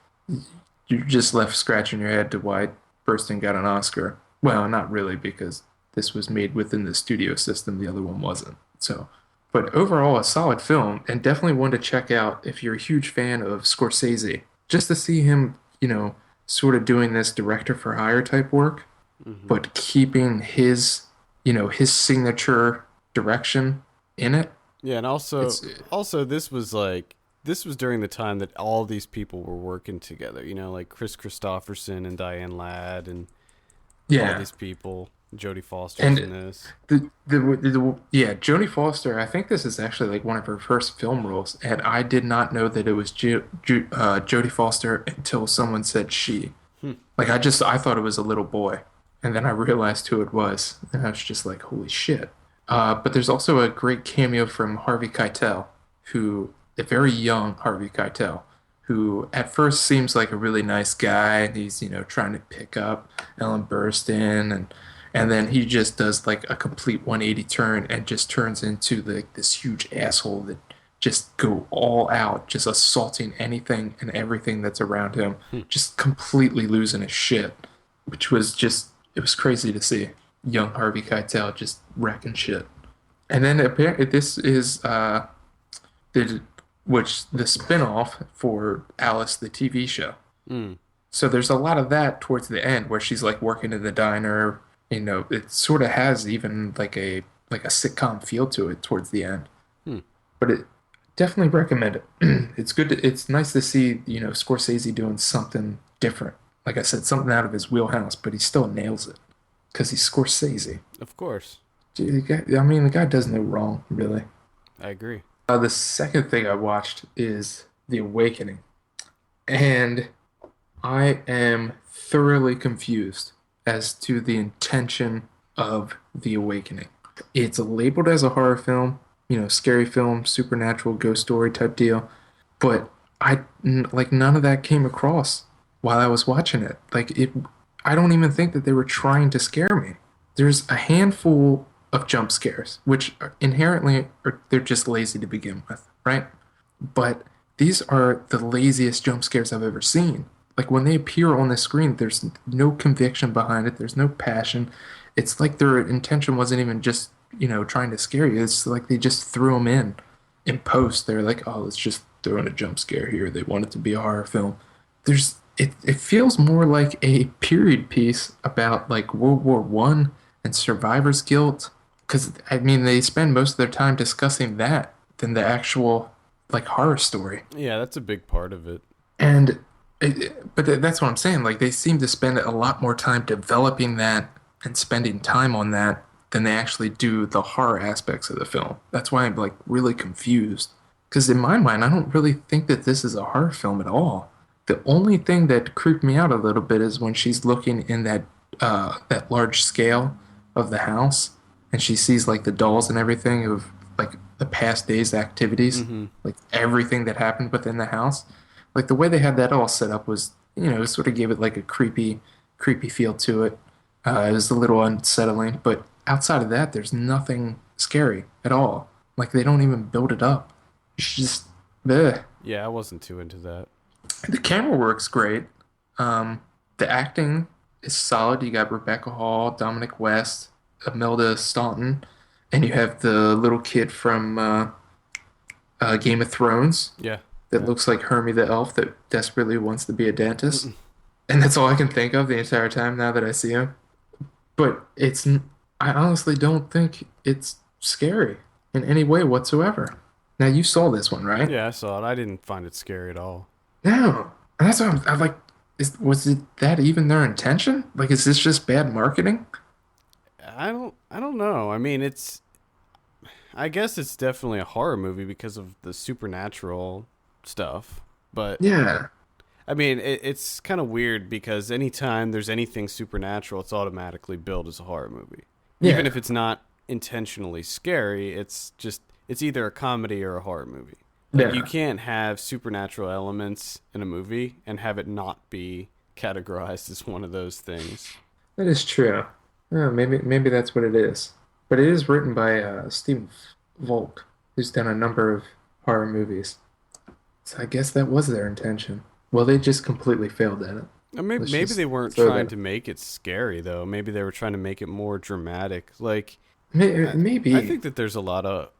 you're just left scratching your head to why Burstyn got an Oscar. Well, not really, because this was made within the studio system. The other one wasn't. So, but overall, a solid film, and definitely one to check out if you're a huge fan of Scorsese. Just to see him, sort of doing this director for hire type work, but keeping his signature direction in it. Yeah, and also this was during the time that all these people were working together, like Chris Christopherson and Diane Ladd and all these people. Jodie Foster's in this. Jodie Foster. I think this is actually like one of her first film roles, and I did not know that it was Jodie Foster until someone said she. Like I thought it was a little boy, and then I realized who it was, and I was just like, holy shit. But there's also a great cameo from Harvey Keitel, a very young Harvey Keitel, who at first seems like a really nice guy, and he's trying to pick up Ellen Burstyn, and then he just does like a complete 180 turn and just turns into like this huge asshole that just go all out, just assaulting anything and everything that's around him, just completely losing his shit, which was it was crazy to see young Harvey Keitel just wrecking shit. And then apparently this is the spinoff for Alice the TV show. So there's a lot of that towards the end where she's like working in the diner. It sort of has even like a sitcom feel to it towards the end. But it definitely recommend it. It's good. It's nice to see Scorsese doing something different. Like I said, something out of his wheelhouse, but he still nails it because he's Scorsese. Of course. Dude, the guy does no wrong, really. I agree. The second thing I watched is The Awakening, and I am thoroughly confused as to the intention of The Awakening. It's labeled as a horror film, scary film, supernatural ghost story type deal, but none of that came across while I was watching it. I don't even think that they were trying to scare me. There's a handful of jump scares, which they're just lazy to begin with, right? But these are the laziest jump scares I've ever seen. Like when they appear on the screen, there's no conviction behind it. There's no passion. It's like their intention wasn't even just, trying to scare you. It's like they just threw them in post. They're like, oh, let's just throw in a jump scare here. They want it to be a horror film. It feels more like a period piece about like World War One and survivor's guilt. Because, they spend most of their time discussing that than the actual like horror story. Yeah, that's a big part of it. But that's what I'm saying. Like, they seem to spend a lot more time developing that and spending time on that than they actually do the horror aspects of the film. That's why I'm, like, really confused. Because in my mind, I don't really think that this is a horror film at all. The only thing that creeped me out a little bit is when she's looking in that large scale of the house, and she sees, like, the dolls and everything of, like, the past day's activities. Like, everything that happened within the house. Like, the way they had that all set up was, it sort of gave it, like, a creepy feel to it. It was a little unsettling. But outside of that, there's nothing scary at all. Like, they don't even build it up. It's just, bleh. Yeah, I wasn't too into that. The camera work's great. The acting is solid. You got Rebecca Hall, Dominic West, Imelda Staunton, and you have the little kid from Game of Thrones. Yeah. That looks like Hermie the elf that desperately wants to be a dentist. And that's all I can think of the entire time now that I see him. But I honestly don't think it's scary. in any way whatsoever. Now you saw this one, right? Yeah, I saw it. I didn't find it scary at all. No. And that's what I'm like, was it that even their intention? Like, is this just bad marketing? I don't know. I mean, I guess it's definitely a horror movie because of the supernatural stuff. But Yeah. I mean, it's kind of weird because anytime there's anything supernatural, it's automatically billed as a horror movie. Even Yeah. if it's not intentionally scary, it's either a comedy or a horror movie. Like you Yeah. can't have supernatural elements in a movie and have it not be categorized as one of those things. That is true. Oh, maybe that's what it is. But it is written by Steve Volk, who's done a number of horror movies. So I guess that was their intention. Well, they just completely failed at it. Maybe Let's maybe just they weren't throw trying that. to make it scary though. Maybe they were trying to make it more dramatic. Like I Maybe. think that there's a lot of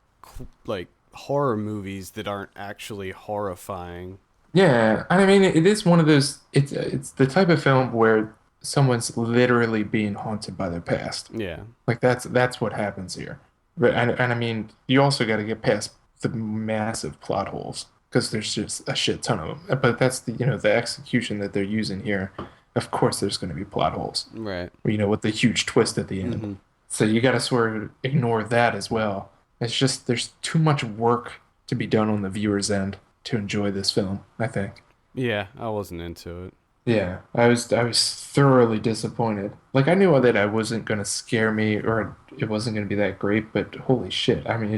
like horror movies that aren't actually horrifying. Yeah, I mean, it is one of those. It's the type of film where someone's literally being haunted by their past. Yeah. Like that's what happens here. But and I mean, you also got to get past the massive plot holes because there's just a shit ton of them. But that's the execution that they're using here. Of course, there's going to be plot holes. Right. With the huge twist at the end. Hmm. So you got to sort of ignore that as well. It's just there's too much work to be done on the viewer's end to enjoy this film, I think. Yeah, I wasn't into it. Yeah, I was thoroughly disappointed. Like I knew that I wasn't gonna scare me or it wasn't gonna be that great, but holy shit. I mean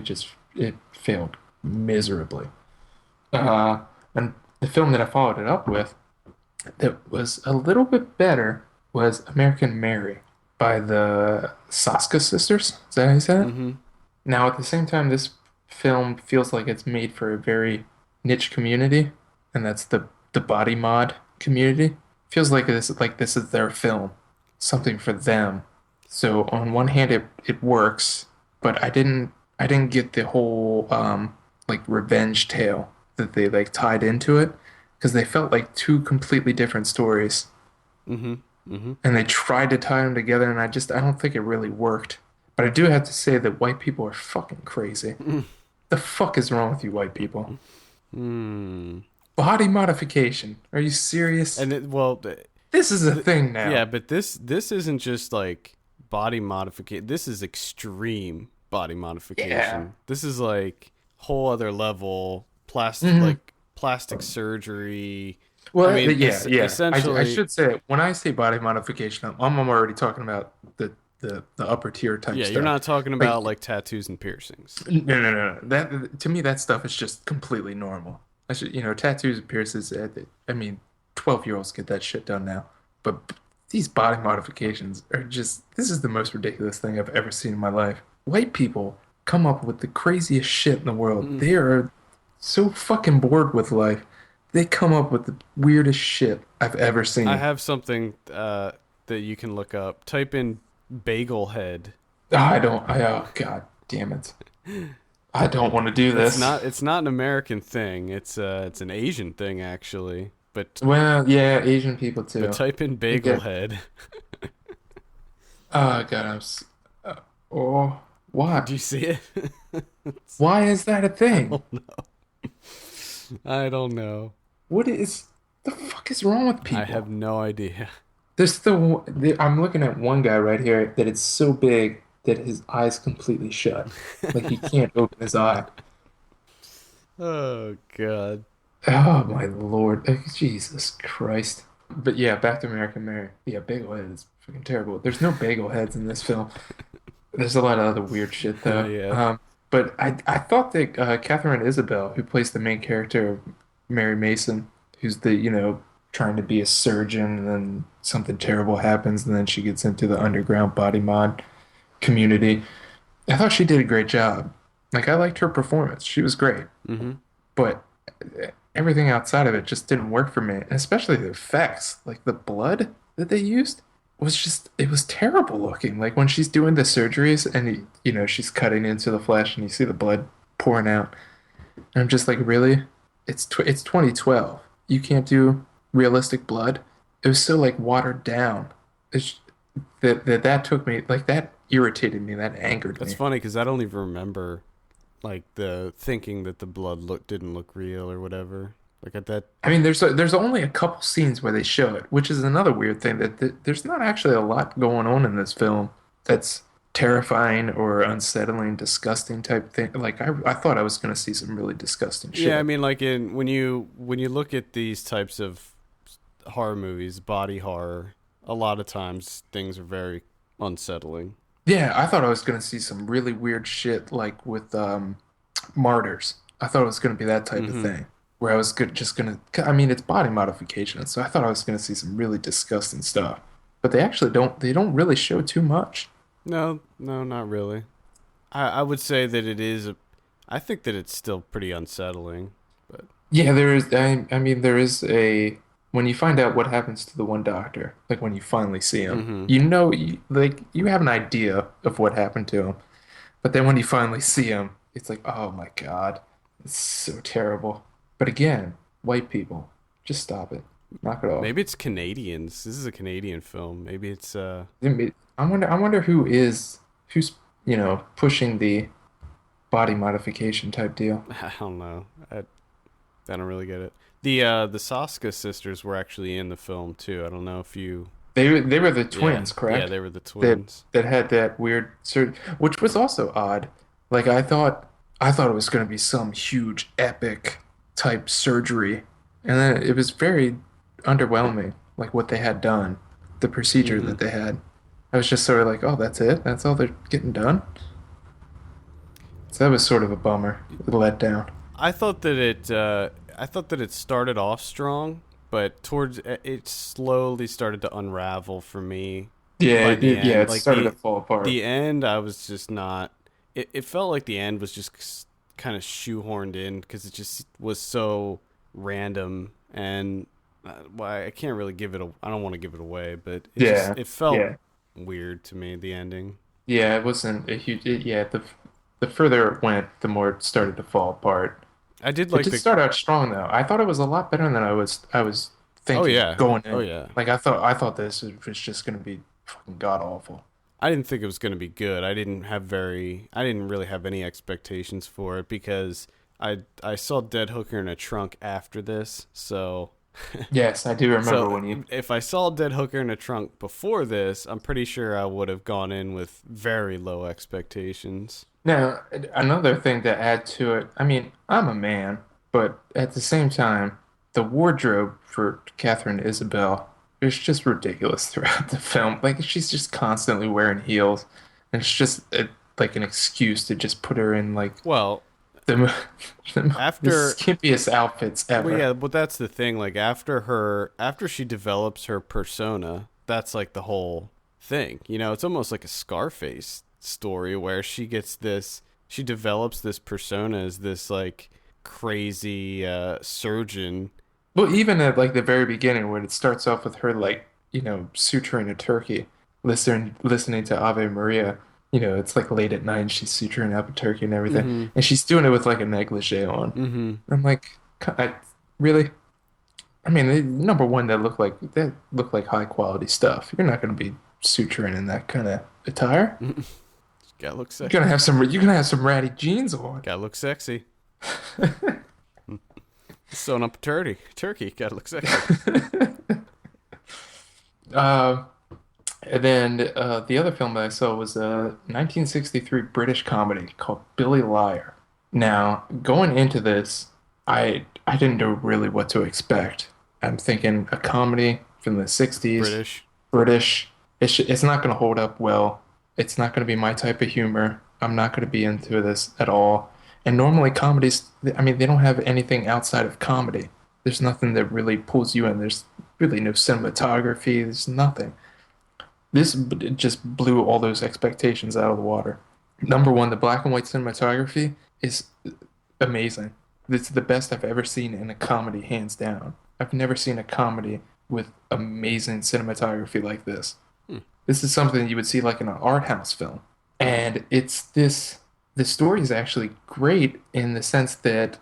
it failed miserably. And the film that I followed it up with that was a little bit better was American Mary by the Saska sisters. Is that how you say it? Hmm. Now, at the same time, this film feels like it's made for a very niche community, and that's the body mod community. Feels like this is their film, something for them. So on one hand, it works, but I didn't get the whole like revenge tale that they like tied into it because they felt like two completely different stories, Hmm. Hmm. and they tried to tie them together, and I don't think it really worked. But I do have to say that white people are fucking crazy. The fuck is wrong with you white people? Hmm. Body modification. Are you serious? And This is a thing now. yeah, but this isn't just like body modification. This is extreme body Yeah. modification. This is like whole other level hmm plastic surgery. I Well, mean, yeah. I essentially, should say when I say body modification, I'm already talking about the upper tier type yeah. You're stuff. not talking Like, about like tattoos and piercings. no. That to me, that stuff is just completely normal. Tattoos and piercings. I mean, 12-year-olds get that shit done now. But these body modifications are just. This is the most ridiculous thing I've ever seen in my life. White people come up with the craziest shit in the world. Mm. They are so fucking bored with life. They come up with the weirdest shit I've ever I seen. have something that you can look up. Type in bagel head. I don't. Oh god damn it! I don't want to do this. It's not an American thing. It's an Asian thing actually. Well, yeah, Asian people But too. type in They bagel get. head. Oh god, oh, why? Do you see it? Why is that a thing? I don't know. What is the fuck is wrong with I have people? no idea. I'm looking at one guy right here that it's so big that his eyes completely shut. Like he can't open his eye. Oh god. Oh my Lord. Jesus Christ. But yeah, back to American Mary. Yeah, bagel head is fucking terrible. There's no bagel heads in this film. There's a lot of other weird shit though. Yeah. But I thought that Catherine Isabel, who plays the main character of Mary Mason, who's trying to be a surgeon, and then something terrible happens, and then she gets into the underground body mod community. I thought she did a great job. Like I liked her performance. She was great. Hmm. But everything outside of it just didn't work for me, and especially the effects. Like the blood that they used it was terrible looking. Like when she's doing the surgeries and she's cutting into the flesh and you see the blood pouring out. And I'm just like, really? It's 2012. You can't do realistic blood. It was so like watered down. It's, that took me like that irritated me. That angered That's me. funny because I don't even remember like the thinking that the blood didn't look real or whatever. Like at that. I mean, there's only a couple scenes where they show it, which is another weird thing that there's not actually a lot going on in this film that's terrifying or unsettling, disgusting type thing. Like I thought I was gonna see some really disgusting shit. Yeah, I mean, like when you look at these types of horror movies, body horror, a lot of times things are very unsettling. Yeah, I thought I was gonna see some really weird shit like with Martyrs. I thought it was gonna be that type of Hmm. thing. Where I was just gonna, I mean, it's body modification, so I thought I was gonna see some really disgusting stuff. But they actually don't, they don't really show too much. No, no, not really. I would say that it is. I think that it's still pretty unsettling. But Yeah, there is, I mean, there is when you find out what happens to the one doctor, like when you finally see him, hmm you know, like, you have an idea of what happened to him. But then when you finally see him, it's like, oh my God, it's so terrible. But again, white people, just stop it. Knock it off. maybe it's Canadians. This is a Canadian film. Maybe it's I wonder who's, pushing the body modification type deal. I don't know. I don't really get it. The Saska sisters were actually in the film too. I don't know if you. They were the Yeah, twins, yeah, correct? they were the That twins. that had that weird which was also odd. Like I thought it was going to be some huge epic type surgery, and then it was very underwhelming. Like what they had done, the procedure Hmm. that they had. I was just sort of like, oh, that's it? That's all they're getting done? So that was sort of a bummer, a letdown. I thought that it started off strong, but towards it slowly started to unravel for me Yeah, by the yeah, end. it Like started to fall apart. the end, I was just not. It felt like the end was just kind of shoehorned in because it just was so random and why I can't really give it. I don't want to give it away, but Yeah, it felt yeah, weird to me. The ending. yeah. It wasn't a huge. Yeah, the further it went, the more it started to fall apart. I did It like did the. start out strong though. I thought it was a lot better than I was Oh thinking yeah, going oh in. yeah. Like I thought this was just gonna be fucking god awful. I didn't think it was going to be good. I didn't really have any expectations for it because I saw Dead Hooker in a Trunk after this. Yes, I do remember So when you. if I saw Dead Hooker in a Trunk before this, I'm pretty sure I would have gone in with very low expectations. Now, another thing to add to it. I mean, I'm a man, but at the same time, the wardrobe for Catherine Isabel is just ridiculous throughout the film. Like she's just constantly wearing heels, and it's just like an excuse to just put her in like Well, the, the after skimpiest outfits well ever. yeah, but that's the thing like after she develops her persona, that's like the whole thing. You know, it's almost like a Scarface story where she develops this persona as this like crazy surgeon. Well, even at like the very beginning, when it starts off with her like suturing a turkey, listening to Ave Maria. It's like late at night, and she's suturing up a turkey and everything, Mhm. and she's doing it with like a negligee on. Mhm. I'm like, really? I mean, number one, that look like high quality stuff. You're not going to be suturing in that kind of attire. Gotta look You're sexy. gonna have some ratty jeans on. Gotta look sexy. Sewing up a turkey. Gotta look sexy. Uh, and then the other film that I saw was a 1963 British comedy called Billy Liar. Now, going into this, I didn't know really what to expect. I'm thinking a comedy from the 60s, British. British. It's not going to hold up well. It's not going to be my type of humor. I'm not going to be into this at all. And normally comedies, I mean, they don't have anything outside of comedy. There's nothing that really pulls you in. There's really no cinematography. There's nothing. This just blew all those expectations out of the water. Number one, the black and white cinematography is amazing. It's the best I've ever seen in a comedy, hands down. I've never seen a comedy with amazing cinematography like this. Hmm. This is something you would see like in an art house film. And the story is actually great in the sense that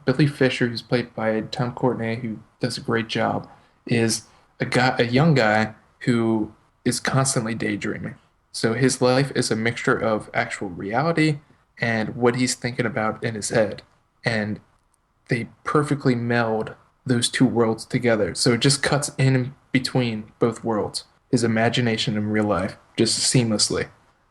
Billy Fisher, who's played by Tom Courtenay, who does a great job, is a young guy who is constantly daydreaming. So his life is a mixture of actual reality and what he's thinking about in his head. And they perfectly meld those two worlds together. So it just cuts in between both worlds, his imagination and real life, just seamlessly.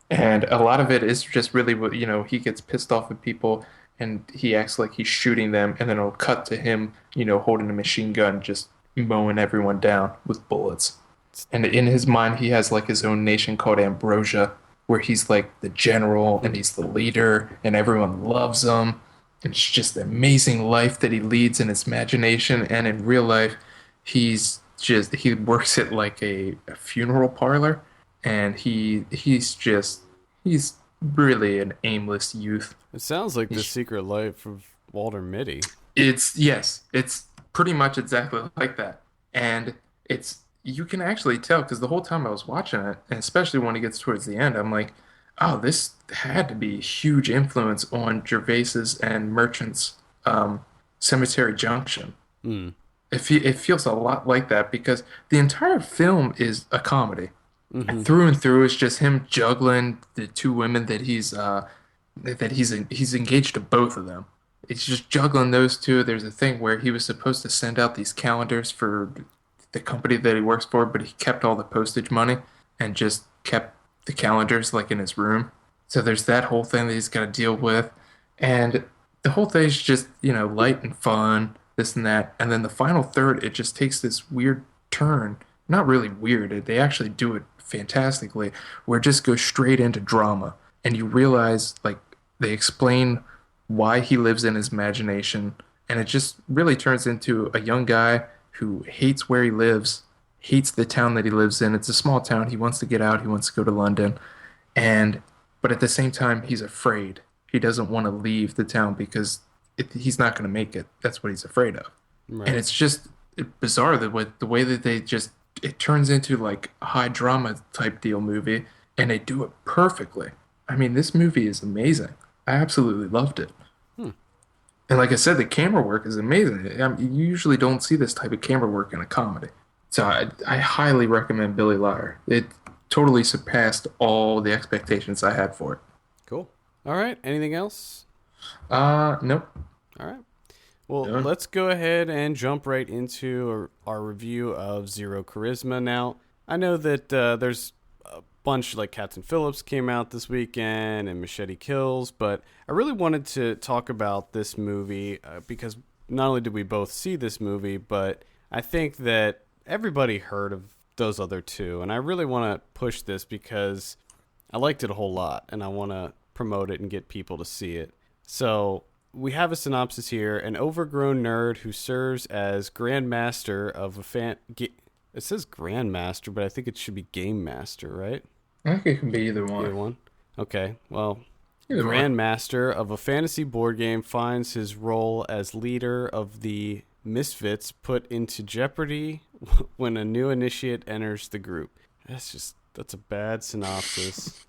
And a lot of it is just really what, he gets pissed off at people and he acts like he's shooting them, and then it'll cut to him, holding a machine gun, just mowing everyone down with bullets. And in his mind, he has like his own nation called Ambrosia, where he's like the general and he's the leader and everyone loves him. And it's just the amazing life that he leads in his imagination, and in real life, he works at like a funeral parlor, and he's really an aimless youth. It sounds like The Secret Life of Walter Mitty. It's pretty much exactly like that. And you can actually tell, because the whole time I was watching it, and especially when it gets towards the end, I'm like, oh, this had to be a huge influence on Gervais's and Merchant's Cemetery Junction. Mm. It feels a lot like that, because the entire film is a comedy. Mm-hmm. And through, it's just him juggling the two women that he's engaged to both of them. It's just juggling those two. There's a thing where he was supposed to send out these calendars for the company that he works for, but he kept all the postage money and just kept the calendars like in his room. So there's that whole thing that he's got to deal with. And the whole thing is just, light and fun, this and that. And then the final third, it just takes this weird turn. Not really weird. They actually do it fantastically, where it just goes straight into drama. And you realize, like, they explain why he lives in his imagination. And it just really turns into a young guy who hates where he lives, hates the town that he lives in. It's a small town. He wants to get out. He wants to go to London. But at the same time, he's afraid. He doesn't want to leave the town because he's not going to make it. That's what he's afraid of. Right. And it's just bizarre the way that it turns into like a high drama type deal movie, and they do it perfectly. I mean, this movie is amazing. I absolutely loved it. And like I said, the camera work is amazing. You usually don't see this type of camera work in a comedy. So I highly recommend Billy Liar. It totally surpassed all the expectations I had for it. Cool. All right. Anything else? Nope. All right. Well, let's go ahead and jump right into our review of Zero Charisma. Now, I know that there's a bunch, like Captain Phillips came out this weekend and Machete Kills, but I really wanted to talk about this movie because not only did we both see this movie, but I think that everybody heard of those other two, and I really want to push this because I liked it a whole lot, and I want to promote it and get people to see it. So we have a synopsis here. An overgrown nerd who serves as Grand Master of it says Grand Master, but I think it should be Game Master, right? I think it can be either one. Either one? Okay, well, Grand Master of a fantasy board game finds his role as leader of the Misfits put into jeopardy when a new initiate enters the group. That's a bad synopsis.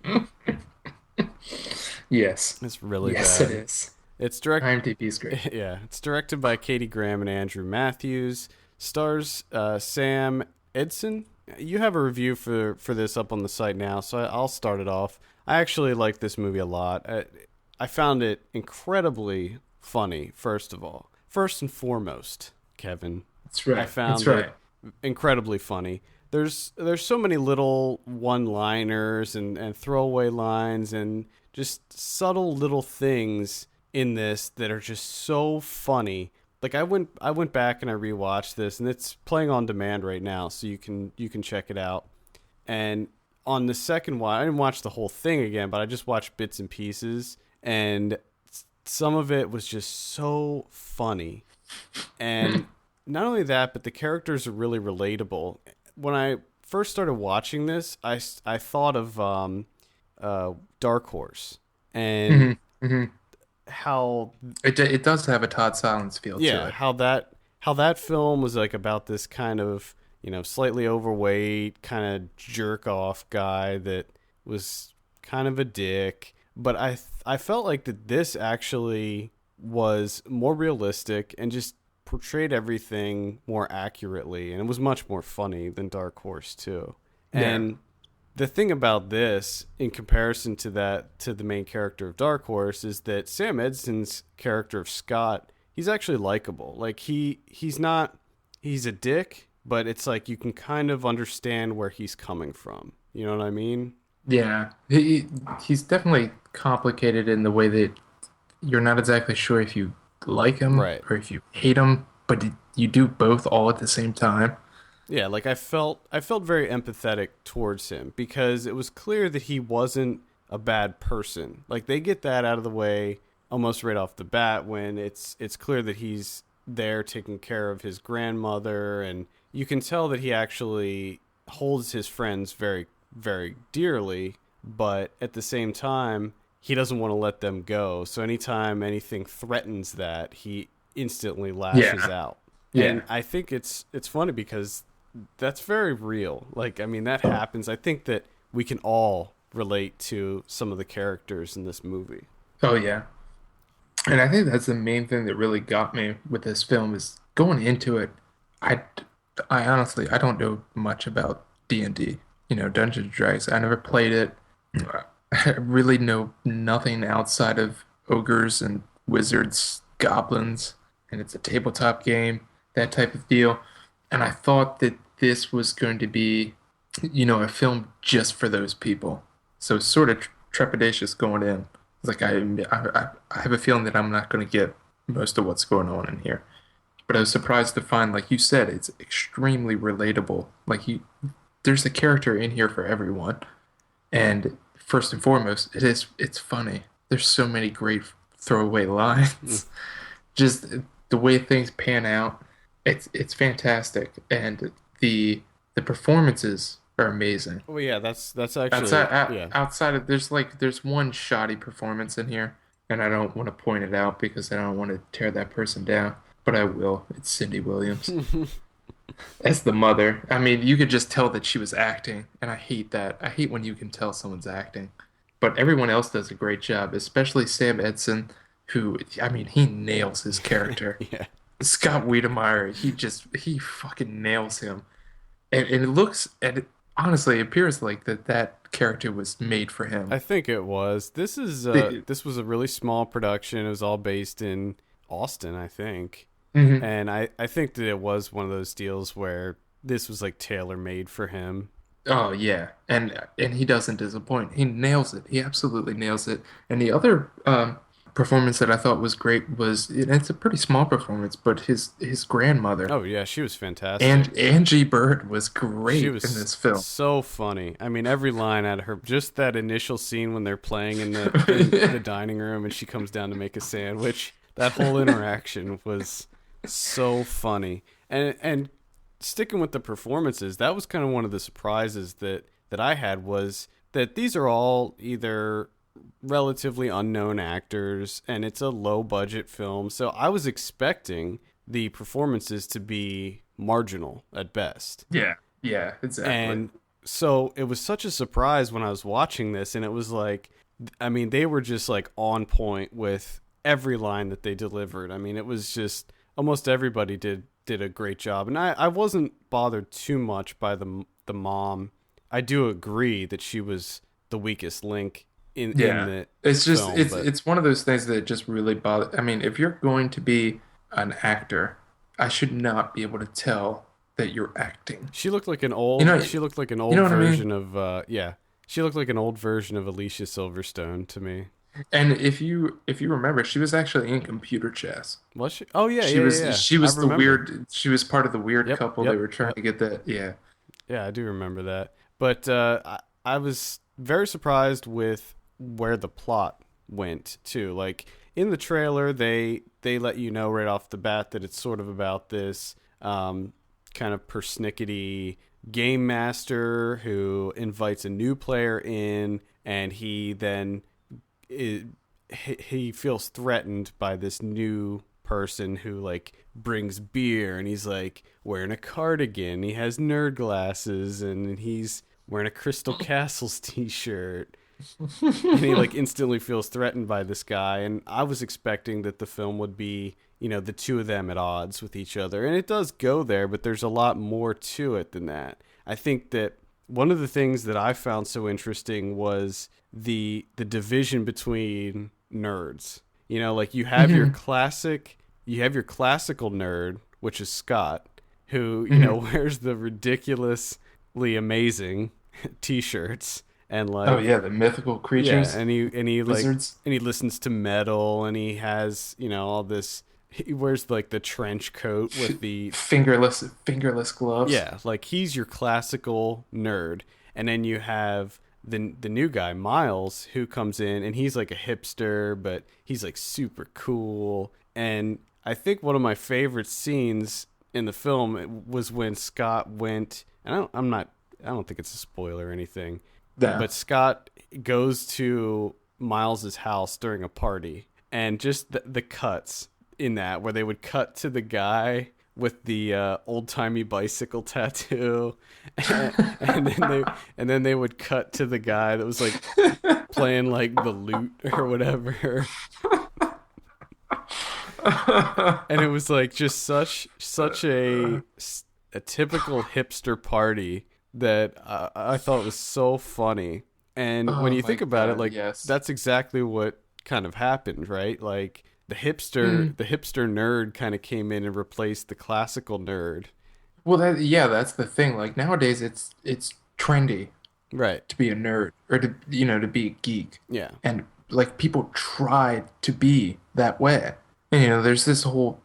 Yes. It's really bad. Yes, it is. It's IMDb's great. Yeah, it's directed by Katie Graham and Andrew Matthews. Stars Sam Edson. You have a review for this up on the site now, so I'll start it off. I actually like this movie a lot. I found it incredibly funny, first of all. First and foremost, Kevin. That's right. I found it incredibly funny. There's so many little one-liners and throwaway lines and just subtle little things in this that are just so funny. Like I went back and I rewatched this, and it's playing on demand right now, so you can check it out. And on the second one, I didn't watch the whole thing again, but I just watched bits and pieces, and some of it was just so funny. And not only that, but the characters are really relatable. When I first started watching this, I thought of Dark Horse and how it does have a Todd Solondz feel to it. Yeah, how that film was like about this kind of, slightly overweight, kind of jerk off guy that was kind of a dick. But I felt like that this actually was more realistic and just portrayed everything more accurately, and it was much more funny than Dark Horse too. And the thing about this, in comparison to the main character of Dark Horse, is that Sam Edson's character of Scott, he's actually likable. Like he's a dick, but it's like you can kind of understand where he's coming from. You know what I mean? Yeah, he's definitely complicated in the way that you're not exactly sure if you like him Right. or if you hate him, but you do both all at the same time. Yeah, like I felt very empathetic towards him because it was clear that he wasn't a bad person. Like they get that out of the way almost right off the bat when it's clear that he's there taking care of his grandmother, and you can tell that he actually holds his friends very, very dearly, but at the same time he doesn't want to let them go. So anytime anything threatens that, he instantly lashes out. Yeah. And I think it's funny because that's very real. Like, I mean, that happens. I think that we can all relate to some of the characters in this movie. Oh yeah. And I think that's the main thing that really got me with this film is going into it. I honestly, I don't know much about D&D, Dungeons and Dragons. I never played it. I really know nothing outside of ogres and wizards, goblins, and it's a tabletop game, that type of deal. And I thought that this was going to be, a film just for those people. So it's sort of trepidatious going in. It's like I have a feeling that I'm not going to get most of what's going on in here. But I was surprised to find, like you said, it's extremely relatable. Like there's a character in here for everyone. And first and foremost, it's funny. There's so many great throwaway lines. Just the way things pan out. It's fantastic, and the performances are amazing. Well, yeah, that's actually Outside of there's one shoddy performance in here, and I don't want to point it out because I don't want to tear that person down, but I will. It's Cindy Williams as the mother. I mean, you could just tell that she was acting, and I hate that. I hate when you can tell someone's acting, but everyone else does a great job, especially Sam Edson, who he nails his character. Yeah. Scott Wiedemeyer, he fucking nails him, and it honestly appears like that character was made for him. I think it was. This was a really small production. It was all based in Austin, I think, and I think that it was one of those deals where this was like tailor made for him. Oh yeah, and he doesn't disappoint. He nails it. He absolutely nails it. And the other performance that I thought was great was, it's a pretty small performance, but his grandmother. Oh yeah, she was fantastic. And Angie Bird was great in this film. So funny. I mean, every line out of her, just that initial scene when they're playing in the dining room and she comes down to make a sandwich. That whole interaction was so funny. And sticking with the performances, that was kind of one of the surprises that I had, was that these are all either relatively unknown actors and it's a low budget film, so I was expecting the performances to be marginal at best. Yeah exactly. And so it was such a surprise when I was watching this, and it was like, they were just like on point with every line that they delivered. It was just almost everybody did a great job, and I wasn't bothered too much by the mom. I do agree that she was the weakest link in the it's just film, it's one of those things that just really bother. If you're going to be an actor, I should not be able to tell that you're acting. She looked like an old version of she looked like an old version of Alicia Silverstone to me. And if you remember, she was actually in Computer Chess. Was she? Oh yeah, She was the weird. She was part of the weird couple. They were trying to get that. Yeah. Yeah, I do remember that. But I was very surprised with where the plot went too. Like in the trailer, they let you know right off the bat that it's sort of about this kind of persnickety game master who invites a new player in, and he then he feels threatened by this new person who like brings beer, and he's like wearing a cardigan, he has nerd glasses, and he's wearing a Crystal Castles t-shirt. And he like instantly feels threatened by this guy, and I was expecting that the film would be, the two of them at odds with each other, and it does go there, but there's a lot more to it than that. I think that one of the things that I found so interesting was the division between nerds. You know, like you have your classical nerd, which is Scott, who, you know, wears the ridiculously amazing t-shirts and Oh like yeah, the mythical yeah, creatures, and he like wizards. and he listens to metal and he has, you know, all this he wears like the trench coat with the Fingerless gloves. yeah, like he's your classical nerd. And then you have the new guy, Miles, who comes in and he's like a hipster, but he's like super cool. And I think one of my favorite scenes in the film was when Scott went, and I don't think it's a spoiler or anything, Yeah. but Scott goes to Miles's house during a party, and just the cuts in that where they would cut to the guy with the old-timey bicycle tattoo, and then they would cut to the guy that was like playing like the lute or whatever. And it was like just such a typical hipster party that I thought was so funny. And when Oh you my think about it, God, like yes. that's exactly what kind of happened, right? Like the hipster nerd kind of came in and replaced the classical nerd. Well, that's the thing. Like nowadays, it's trendy Right. to be a nerd or to be a geek, Yeah. and like people try to be that way. And there's this whole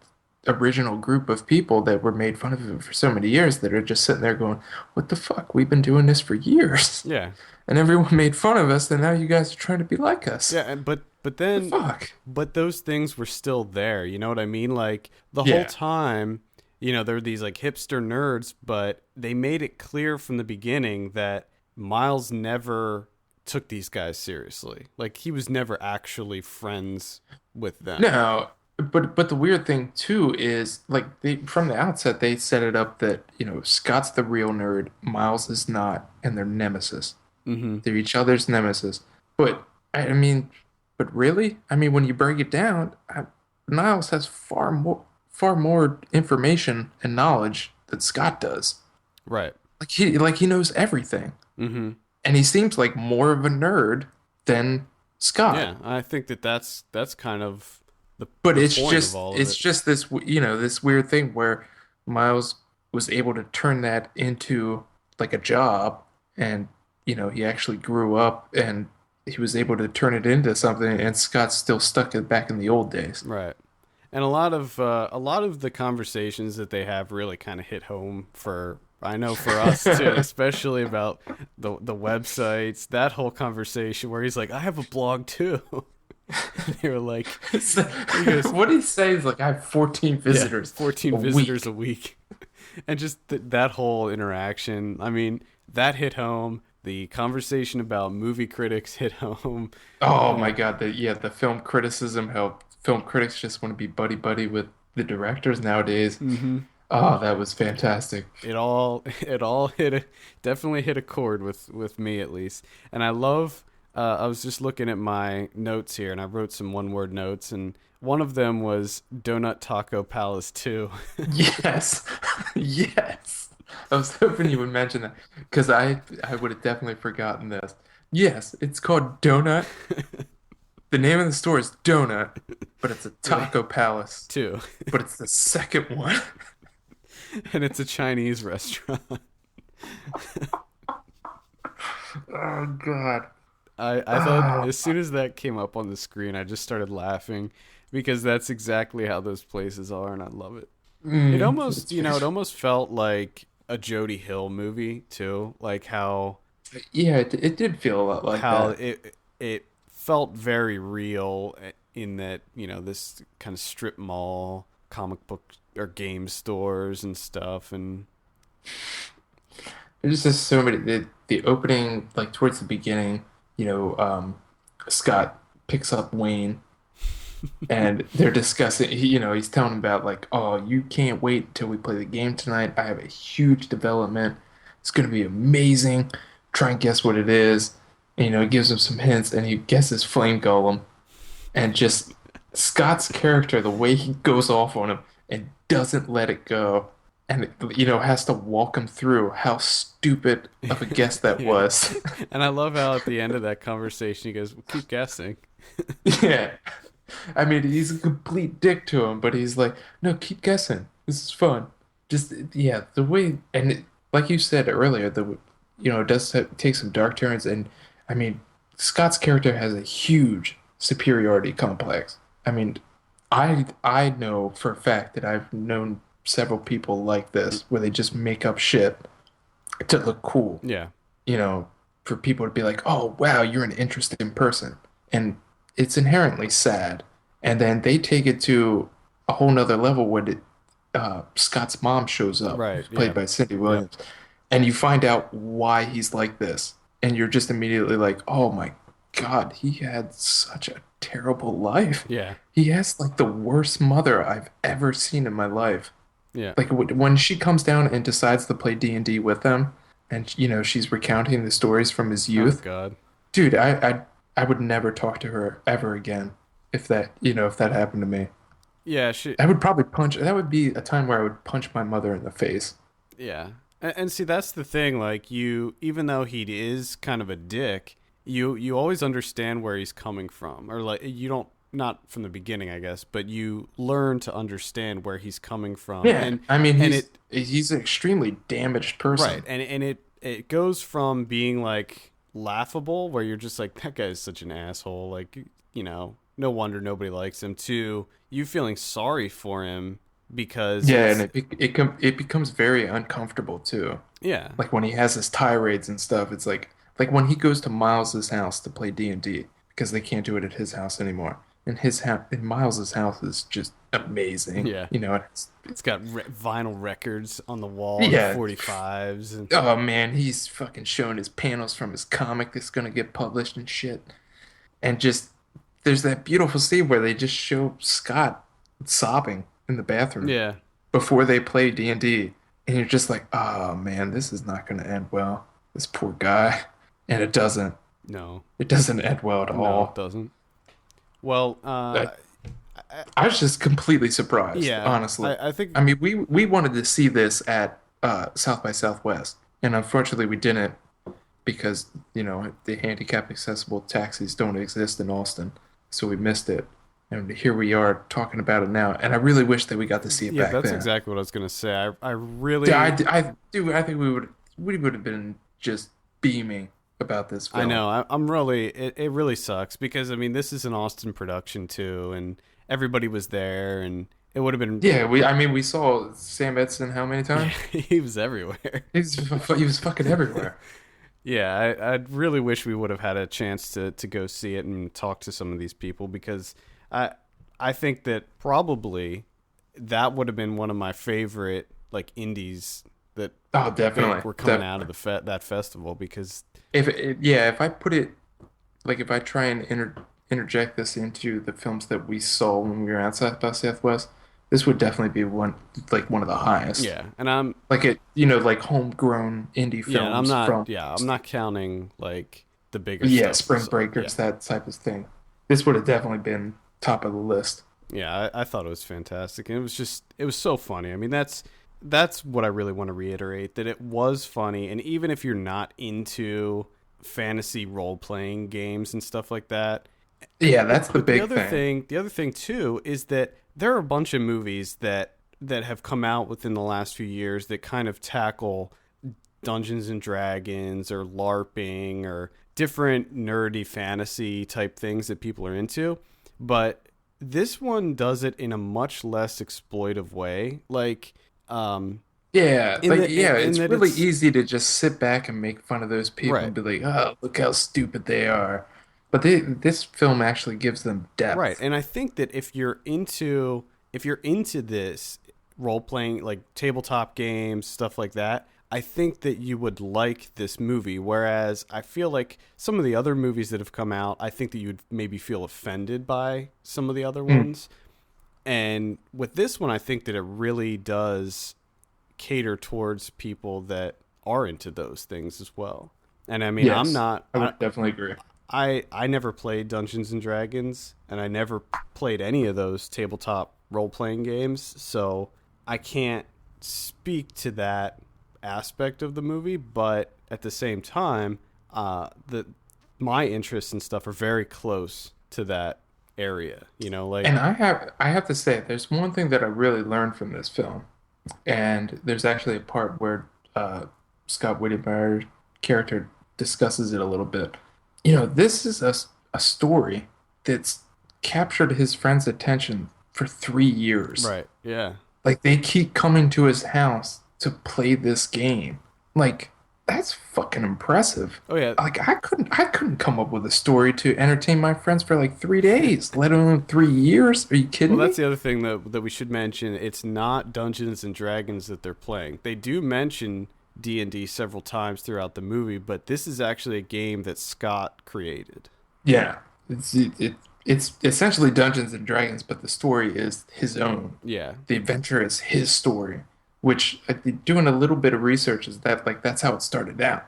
original group of people that were made fun of it for so many years that are just sitting there going, "What the fuck? We've been doing this for years, Yeah. and everyone made fun of us, and now you guys are trying to be like us. Yeah, and but The then fuck." but those things were still there, you know what I mean? Like the Yeah. whole time, you know, there were these like hipster nerds, but they made it clear from the beginning that Miles never took these guys seriously. Like he was never actually friends with them. No, but the weird thing too is like they from the outset they set it up that Scott's the real nerd, Miles is not, and they're nemesis. Mm-hmm. They're each other's nemesis. But I mean, but really, I mean, when you break it down, Niles has far more information and knowledge than Scott does. Right. Like he knows everything, Mm-hmm. and he seems like more of a nerd than Scott. Yeah, I think that's kind of But the it's point just of all of it's it. just this weird thing where Miles was able to turn that into like a job, and he actually grew up and he was able to turn it into something, and Scott's still stuck back in the old days. Right. And a lot of the conversations that they have really kind of hit home for I know for us too, especially about the websites. That whole conversation where he's like, "I have a blog too." They were like, he goes, What did he say? Is like I have 14 "Yeah, visitors 14 a visitors week. a week," and just that whole interaction. I mean, that hit home. The conversation about movie critics hit home. Oh my God, the film criticism, how film critics just want to be buddy buddy with the directors nowadays. Mm-hmm. Oh, that was fantastic. It all definitely hit a chord with me at least. And I love I was just looking at my notes here and I wrote some one word notes and one of them was Donut Taco Palace 2. Yes. Yes. I was hoping you would mention that because I would have definitely forgotten this. Yes, it's called Donut. The name of the store is Donut, but it's a Taco Palace. 2. But it's the second one. And it's a Chinese restaurant. Oh God. I thought as soon as that came up on the screen I just started laughing because that's exactly how those places are and I love it. It almost, it almost felt like a Jody Hill movie too, like how Yeah, it did feel a lot like how that. it felt very real in that, this kind of strip mall, comic book or game stores and stuff and There's just so many. The opening, like towards the beginning, Scott picks up Wayne, and they're discussing. He's telling him about like, oh, you can't wait until we play the game tonight. I have a huge development. It's gonna be amazing. Try and guess what it is. And, he gives him some hints, and he guesses Flame Golem, and just Scott's character, the way he goes off on him and doesn't let it go. and has to walk him through how stupid of a guess that Yeah. was. And I love how at the end of that conversation he goes, well, keep guessing. Yeah. I mean, he's a complete dick to him, but he's like, no, keep guessing. This is fun. Just, yeah, the way, and like you said earlier, it does take some dark turns. And I mean, Scott's character has a huge superiority complex. I mean, I know for a fact that I've known several people like this where they just make up shit to look cool. Yeah. You know, for people to be like, "Oh, wow, you're an interesting person," and it's inherently sad. And then they take it to a whole nother level when Scott's mom shows up, Right. who's played Yeah. by Cindy Yep. Williams, and you find out why he's like this, and you're just immediately like, "Oh my God, he had such a terrible life. Yeah. He has like the worst mother I've ever seen in my life." Yeah. Like when she comes down and decides to play D&D with them, and she's recounting the stories from his Oh youth. God. Dude, I would never talk to her ever again if that happened to me. Yeah. That would be a time where I would punch my mother in the face. Yeah. And see, that's the thing. Like, even though he is kind of a dick, you always understand where he's coming from, or like you don't, not from the beginning, I guess, but you learn to understand where he's coming from. Yeah, And I mean, and he's an extremely damaged person. right, and it goes from being like laughable, where you're just like, that guy's such an asshole, like, no wonder nobody likes him, to you feeling sorry for him because Yeah, and it becomes very uncomfortable too. yeah. Like when he has his tirades and stuff, it's like when he goes to Miles's house to play D&D because they can't do it at his house anymore. And Miles's house is just amazing. Yeah. It's got vinyl records on the wall, Yeah. and 45s, and Oh man, he's fucking showing his panels from his comic that's gonna get published and shit. And just there's that beautiful scene where they just show Scott sobbing in the bathroom yeah, before they play D&D, and you're just like, oh man, this is not gonna end well. This poor guy. And it doesn't. no, It doesn't end well at no, all. it doesn't. Well, I was just completely surprised, yeah, honestly. I think I mean, we wanted to see this at South by Southwest, and unfortunately we didn't because, the handicap accessible taxis don't exist in Austin, so we missed it. And here we are talking about it now, and I really wish that we got to see it yeah, back that's then. exactly what I was gonna say. I really, Yeah, I think we would have been just beaming about this film. I know. I'm really. It really sucks because I mean this is an Austin production too, and everybody was there, and it would have been. Yeah, we saw Sam Edson how many times? He was everywhere. He was fucking everywhere. Yeah, I really wish we would have had a chance to go see it and talk to some of these people because I think that probably that would have been one of my favorite like indies that Oh, definitely. were coming out of that festival because If I put it like if I try and interject this into the films that we saw when we were outside by Southwest, this would definitely be one of the highest. yeah, and I'm Like like homegrown indie films yeah, and I'm not from I'm not counting like the bigger yeah, stuff. Spring So, Breakers, that type of thing. This would have definitely been top of the list. yeah, I thought it was fantastic, and it was so funny. I mean, that's what I really want to reiterate, that it was funny, and even if you're not into fantasy role playing games and stuff like that, Yeah, that's the but big thing. the other thing too is that there are a bunch of movies that have come out within the last few years that kind of tackle Dungeons and Dragons or LARPing or different nerdy fantasy type things that people are into, but this one does it in a much less exploitive way. Like, Yeah, in like the- yeah, in it's that really it's- easy to just sit back and make fun of those people Right. and be like, "Oh, look how stupid they are." But this film actually gives them depth. right, and I think that if you're into this role playing, like tabletop games, stuff like that, I think that you would like this movie. Whereas I feel like some of the other movies that have come out, I think that you'd maybe feel offended by some of the other ones. And with this one, I think that it really does cater towards people that are into those things as well. And I mean, I'm Yes, not. I would definitely agree. I never played Dungeons and Dragons, and I never played any of those tabletop role playing games, so I can't speak to that aspect of the movie, but at the same time, my interests and stuff are very close to that area. You know, like And I have to say, there's one thing that I really learned from this film, and there's actually a part where Scott Whittemeyer's character discusses it a little bit. This is a story that's captured his friend's attention for 3 years. right, yeah. Like they keep coming to his house to play this game. Like that's fucking impressive. Oh yeah, Like I couldn't come up with a story to entertain my friends for like 3 days, let alone 3 years. Are you kidding well, me? that's the other thing that we should mention. It's not Dungeons and Dragons that they're playing. They do mention D&D several times throughout the movie, but this is actually a game that Scott created. Yeah. It's essentially Dungeons and Dragons, but the story is his own. Yeah, The adventure is his story, which doing a little bit of research is that like that's how it started out.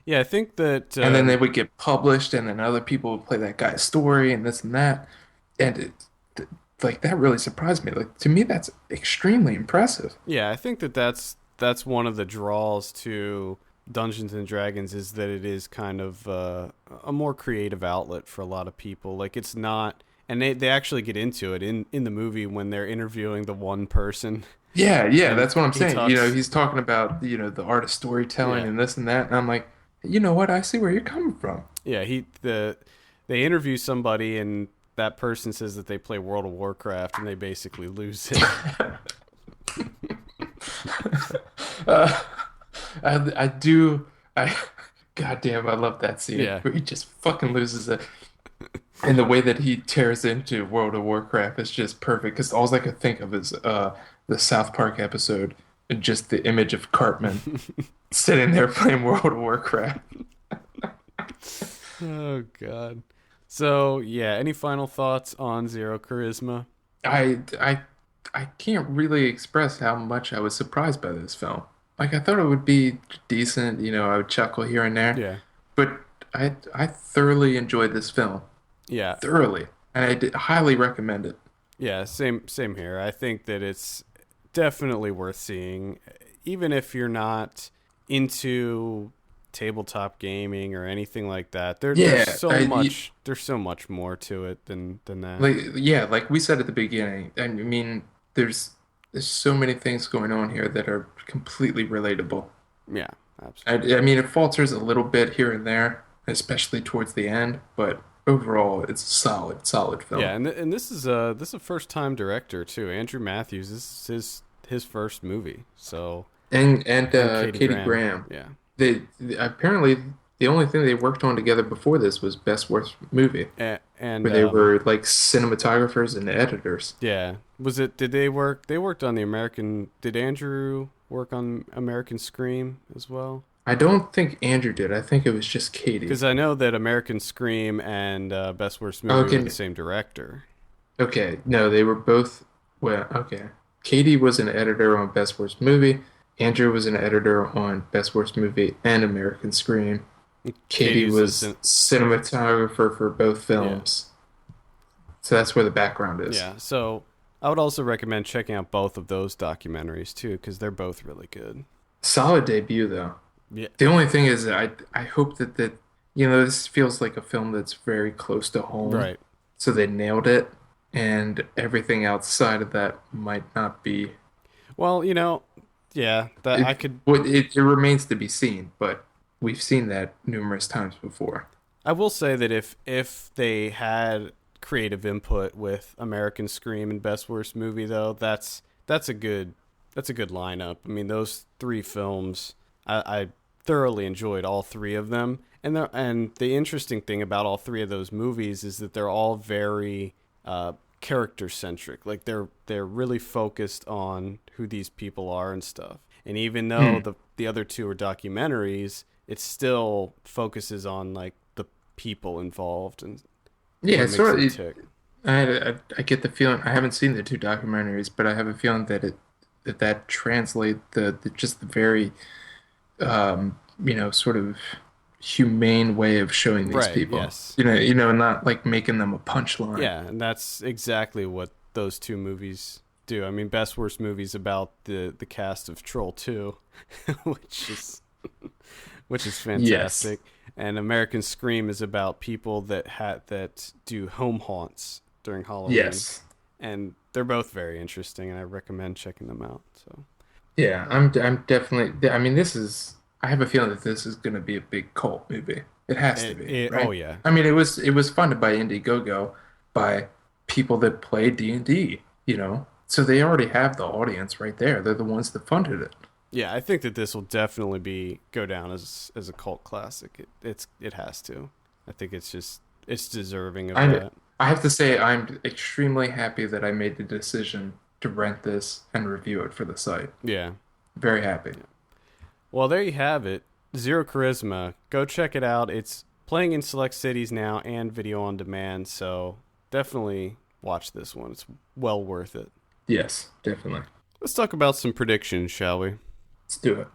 yeah. I think that And then they would get published, and then other people would play that guy's story and this and that. And like that really surprised me. Like to me, that's extremely impressive. yeah, I think that that's one of the draws to Dungeons and Dragons is that it is kind of a more creative outlet for a lot of people. Like it's not, and they actually get into it in the movie when they're interviewing the one person. Yeah, And that's what I'm he saying. talks, He's talking about, the art of storytelling yeah, and this and that. And I'm like, you know what? I see where you're coming from. yeah. They interview somebody and that person says that they play World of Warcraft and they basically lose it. Uh, I do. Goddamn, I love that scene Yeah. where he just fucking loses it. And the way that he tears into World of Warcraft is just perfect. Because all I could think of is the South Park episode and just the image of Cartman sitting there playing World of Warcraft. Oh God. So yeah, any final thoughts on Zero Charisma? I I I can't really express how much I was surprised by this film. Like I thought it would be decent, I would chuckle here and there, Yeah. but I thoroughly enjoyed this film. Yeah. Thoroughly. And highly recommend it. Yeah, same here. I think that it's definitely worth seeing, even if you're not into tabletop gaming or anything like that. Yeah, There's so much more to it than that. like we said at the beginning. I mean, there's so many things going on here that are completely relatable. Yeah, absolutely. I mean, it falters a little bit here and there, especially towards the end, but overall, it's a solid film. Yeah, and this is a first time director too. Andrew Matthews. This is his first movie. So And and Katie Graham. Yeah. They apparently the only thing they worked on together before this was Best Worst Movie, And where they were like cinematographers and editors. yeah. Did they work? They worked on the American. Did Andrew work on American Scream as well? I don't think Andrew did. I think it was just Katie. Because I know that American Scream and Best Worst Movie Okay. were the same director. Okay, no, they were both. Well, okay. Katie was an editor on Best Worst Movie. Andrew was an editor on Best Worst Movie and American Scream. Katie Katie's was assistant. cinematographer for both films. So that's where the background is. Yeah, so I would also recommend checking out both of those documentaries too, because they're both really good. Solid debut, though. Yeah, The only thing is, I hope that this feels like a film that's very close to home. right. So they nailed it, and everything outside of that might not be. Well, yeah, that I could. It remains to be seen, but we've seen that numerous times before. I will say that if they had creative input with American Scream and Best Worst Movie, though, that's a good lineup. I mean, those three films, I thoroughly enjoyed all three of them, and the interesting thing about all three of those movies is that they're all very character centric. Like they're really focused on who these people are and stuff. And even though the other two are documentaries, it still focuses on like the people involved and Yeah, what it's makes sort them of. tick. I get the feeling. I haven't seen the two documentaries, but I have a feeling that that translate just the very sort of humane way of showing these Right, people. yes. Not like making them a punchline. Yeah, and that's exactly what those two movies do. I mean, Best Worst Movie's about the cast of Troll 2, which is fantastic. Yes. And American Scream is about people that do home haunts during Halloween. Yes. And they're both very interesting, and I recommend checking them out. So. Yeah, I'm definitely. I mean, I have a feeling that this is going to be a big cult movie. It has to be, right? Oh yeah. I mean, it was funded by Indiegogo, by people that play D&D, so they already have the audience right there. They're the ones that funded it. Yeah, I think that this will definitely go down as a cult classic. It has to. I think it's deserving of that. I have to say, I'm extremely happy that I made the decision to rent this and review it for the site. Yeah. Very happy. Yeah. Well, there you have it. Zero Charisma. Go check it out. It's playing in select cities now and video on demand, so definitely watch this one. It's well worth it. Yes, definitely. Let's talk about some predictions, shall we? Let's do it.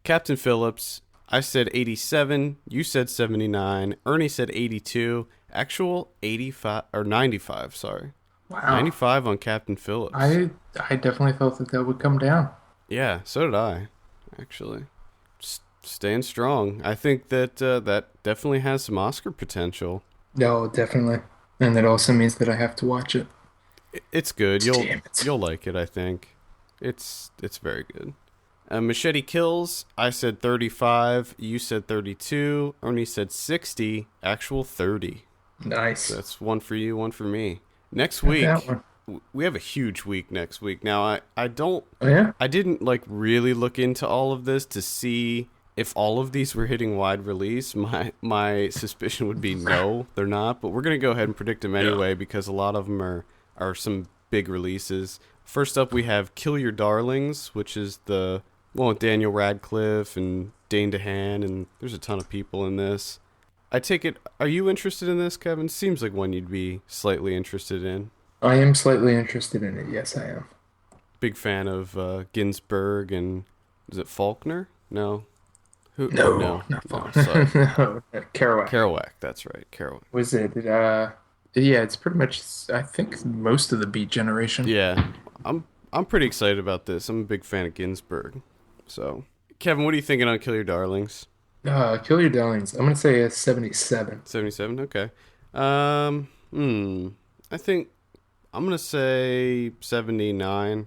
Captain Phillips, I said 87, you said 79, Ernie said 82, actual 85 or 95, sorry. Wow. 95 on Captain Phillips. I definitely thought that would come down. Yeah, so did I, actually. Staying strong. I think that that definitely has some Oscar potential. No, definitely. And that also means that I have to watch it. It's good. You'll like it, I think. It's very good. Machete Kills, I said 35, you said 32, Ernie said 60, actual 30. Nice. That's one for you, one for me. Next week, we have a huge week next week. Now, I don't... Oh, yeah? I didn't, really look into all of this to see if all of these were hitting wide release. My suspicion would be no, they're not. But we're going to go ahead and predict them anyway because a lot of them are some big releases. First up, we have Kill Your Darlings, which is the one with Daniel Radcliffe and Dane DeHaan, and there's a ton of people in this. I take it, are you interested in this, Kevin? Seems like one you'd be slightly interested in. I am slightly interested in it, yes I am. Big fan of Ginsberg and, is it Faulkner? No. Who? No, not Faulkner. No, Kerouac. Kerouac, that's right, Kerouac. Was it, yeah, it's pretty much, I think, most of the Beat Generation. Yeah, I'm pretty excited about this. I'm a big fan of Ginsberg. So, Kevin, what are you thinking on Kill Your Darlings? Kill Your Darlings. I'm going to say a 77. 77, okay. I think I'm going to say 79.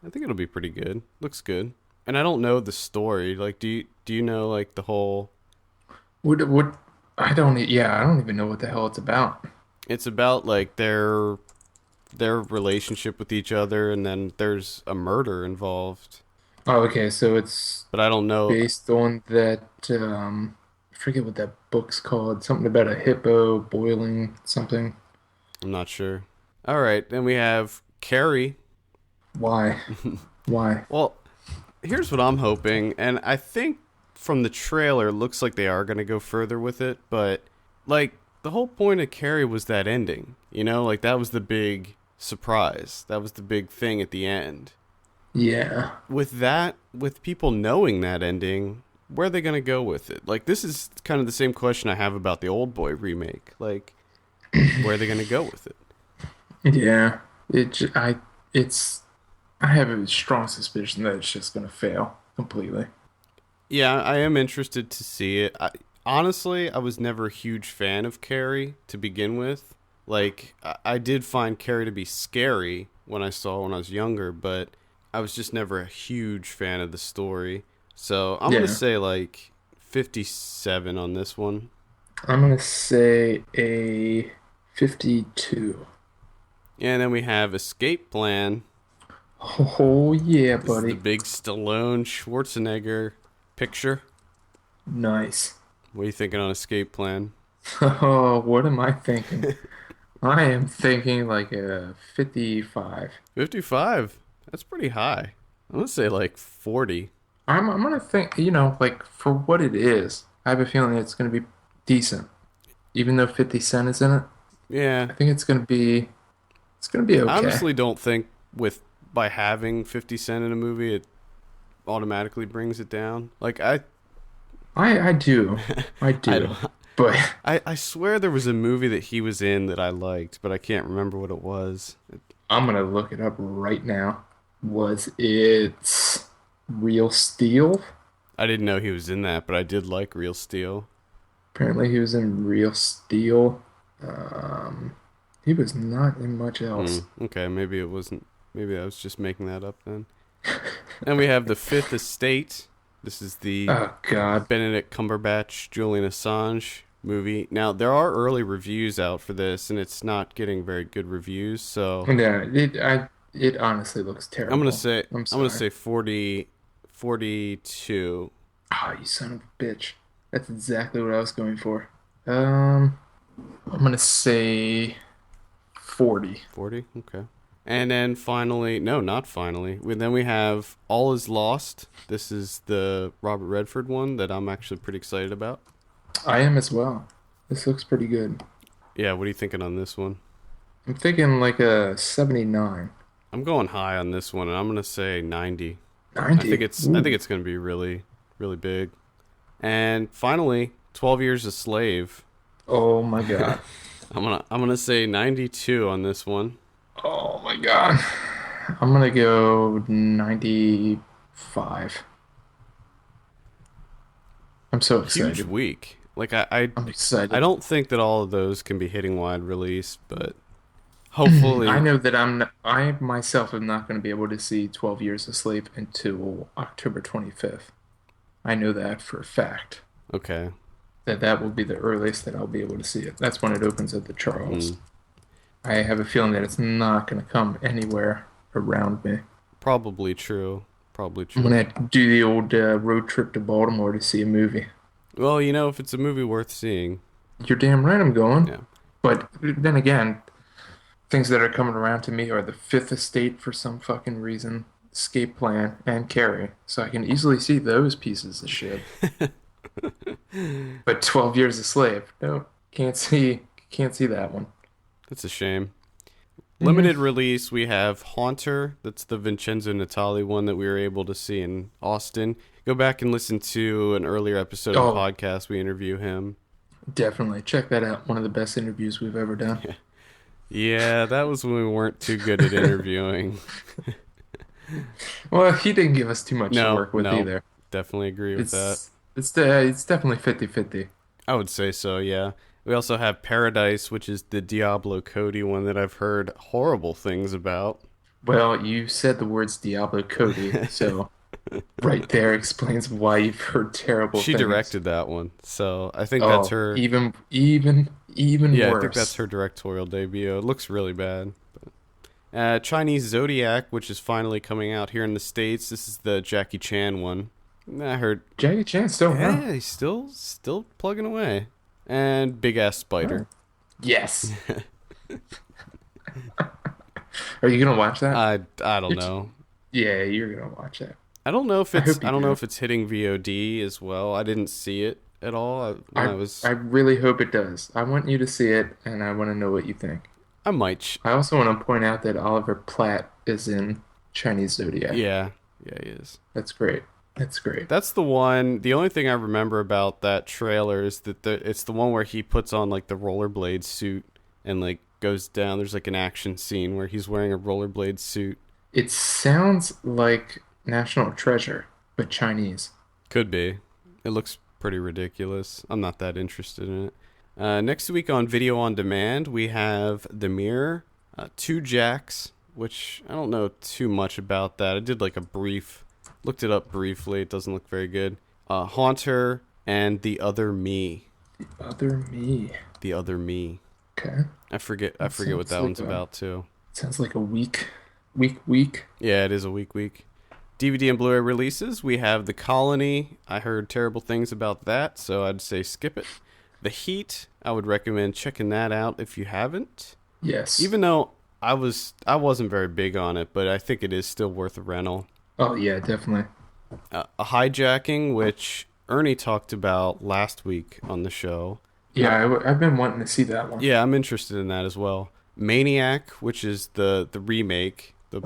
I think it'll be pretty good. Looks good. And I don't know the story. Like, do you know, the whole... I don't even know what the hell it's about. It's about, their relationship with each other, and then there's a murder involved. Oh, okay, so it's... But I don't know... Based on that, I forget what that book's called. Something about a hippo boiling something. I'm not sure. All right, then we have Carrie. Why? Why? Well, here's what I'm hoping, and I think from the trailer, it looks like they are going to go further with it, but, the whole point of Carrie was that ending, that was the big surprise. That was the big thing at the end. Yeah. With people knowing that ending, where are they going to go with it? This is kind of the same question I have about the Old Boy remake. Where are they going to go with it? Yeah. I have a strong suspicion that it's just going to fail completely. Yeah, I am interested to see it. Honestly, I was never a huge fan of Carrie to begin with. I did find Carrie to be scary when I was younger, but I was just never a huge fan of the story. So I'm going to say 57 on this one. I'm going to say a 52. And then we have Escape Plan. Oh, yeah, this buddy. Is the big Stallone Schwarzenegger picture. Nice. What are you thinking on Escape Plan? Oh, what am I thinking? I am thinking a 55. 55? That's pretty high. I'm going to say 40. I'm going to think, for what it is, I have a feeling it's going to be decent. Even though 50 Cent is in it. Yeah. I think it's going to be okay. I honestly don't think by having 50 Cent in a movie, it automatically brings it down. I do. But I swear there was a movie that he was in that I liked, but I can't remember what it was. I'm gonna look it up right now. Was it Real Steel? I didn't know he was in that, but I did like Real Steel. Apparently, he was in Real Steel. Um, he was not in much else. Okay, maybe it wasn't. Maybe I was just making that up then. And we have The Fifth Estate. This is the Oh God. Benedict Cumberbatch, Julian Assange movie. Now, there are early reviews out for this, and it's not getting very good reviews, so Yeah, it honestly looks terrible. I'm I'm gonna sorry. say 42. Oh, you son of a bitch. That's exactly what I was going for. I'm gonna say 40. 40? Okay. And then finally, no, not finally. Then we have All Is Lost. This is the Robert Redford one that I'm actually pretty excited about. I am as well. This looks pretty good. Yeah, what are you thinking on this one? I'm thinking like a 79. I'm going high on this one, and I'm gonna say 90. 90. I think it's gonna be really, really big. And finally, 12 Years a Slave. Oh my God. I'm gonna say 92 on this one. Oh my God. I'm gonna go 95. I'm so Huge excited. week. Like I'm excited. I don't think that all of those can be hitting wide release, but hopefully. I know that I myself am not going to be able to see 12 Years a Slave until October 25th. I know that for a fact. Okay. That will be the earliest that I'll be able to see it. That's when it opens at the Charles. I have a feeling that it's not going to come anywhere around me. Probably true. Probably I'm true. going to do the old road trip to Baltimore to see a movie. Well, if it's a movie worth seeing. You're damn right I'm going. Yeah. But then again, things that are coming around to me are The Fifth Estate for some fucking reason, Escape Plan, and Carrie. So I can easily see those pieces of shit. But 12 Years a Slave, no, can't see that one. That's a shame. Limited release, we have Haunter. That's the Vincenzo Natali one that we were able to see in Austin. Go back and listen to an earlier episode of the podcast. We interview him. Definitely. Check that out. One of the best interviews we've ever done. Yeah, that was when we weren't too good at interviewing. Well, he didn't give us too much to work with either. Definitely agree with that. It's definitely 50-50. I would say so, yeah. We also have Paradise, which is the Diablo Cody one that I've heard horrible things about. Well, you said the words Diablo Cody, so right there explains why you've heard terrible She things. directed that one, so I think that's her. Even Yeah, worse. I think that's her directorial debut. It looks really bad. But, Chinese Zodiac, which is finally coming out here in the States. This is the Jackie Chan one. I heard. Jackie Chan's still around. Yeah, he's still plugging away. And Big Ass Spider. Yes. Are you gonna watch that? I don't know. Yeah, you're gonna watch that. I don't know if I it's hope you I don't do. know if it's hitting VOD as well. I didn't see it at all. I really hope it does. I want you to see it, and I want to know what you think. I might. I also want to point out that Oliver Platt is in Chinese Zodiac. Yeah, he is. That's great. That's great. That's the one. The only thing I remember about that trailer is that it's the one where he puts on like the rollerblade suit and like goes down. There's like an action scene where he's wearing a rollerblade suit. It sounds like National Treasure, but Chinese. Could be. It looks pretty ridiculous. I'm not that interested in it. Next week on Video on Demand, we have The Mirror, Two Jacks, which I don't know too much about that. I did like looked it up briefly. It doesn't look very good. Haunter and The Other Me. The Other Me. The Other Me. Okay. I forget what that one's about too. Sounds like a week. Yeah, it is a week. DVD and Blu Ray releases. We have The Colony. I heard terrible things about that, so I'd say skip it. The Heat. I would recommend checking that out if you haven't. Yes. Even though I wasn't very big on it, but I think it is still worth a rental. Oh yeah, definitely. A Hijacking, which Ernie talked about last week on the show. Yeah, I've been wanting to see that one. Yeah, I'm interested in that as well. Maniac, which is the remake, the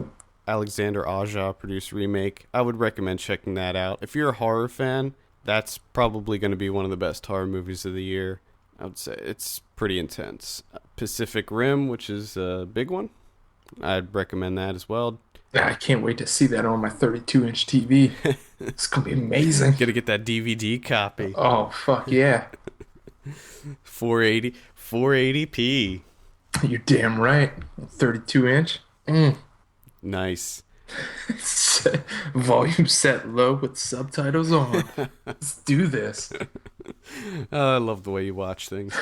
Alexander Aja produced remake. I would recommend checking that out. If you're a horror fan, that's probably going to be one of the best horror movies of the year. I would say it's pretty intense. Pacific Rim, which is a big one. I'd recommend that as well. I can't wait to see that on my 32-inch TV. It's gonna be amazing. Gotta get that DVD copy. Oh fuck yeah! 480p. You're damn right. 32-inch. Nice. Volume set low with subtitles on. Let's do this. I love the way you watch things.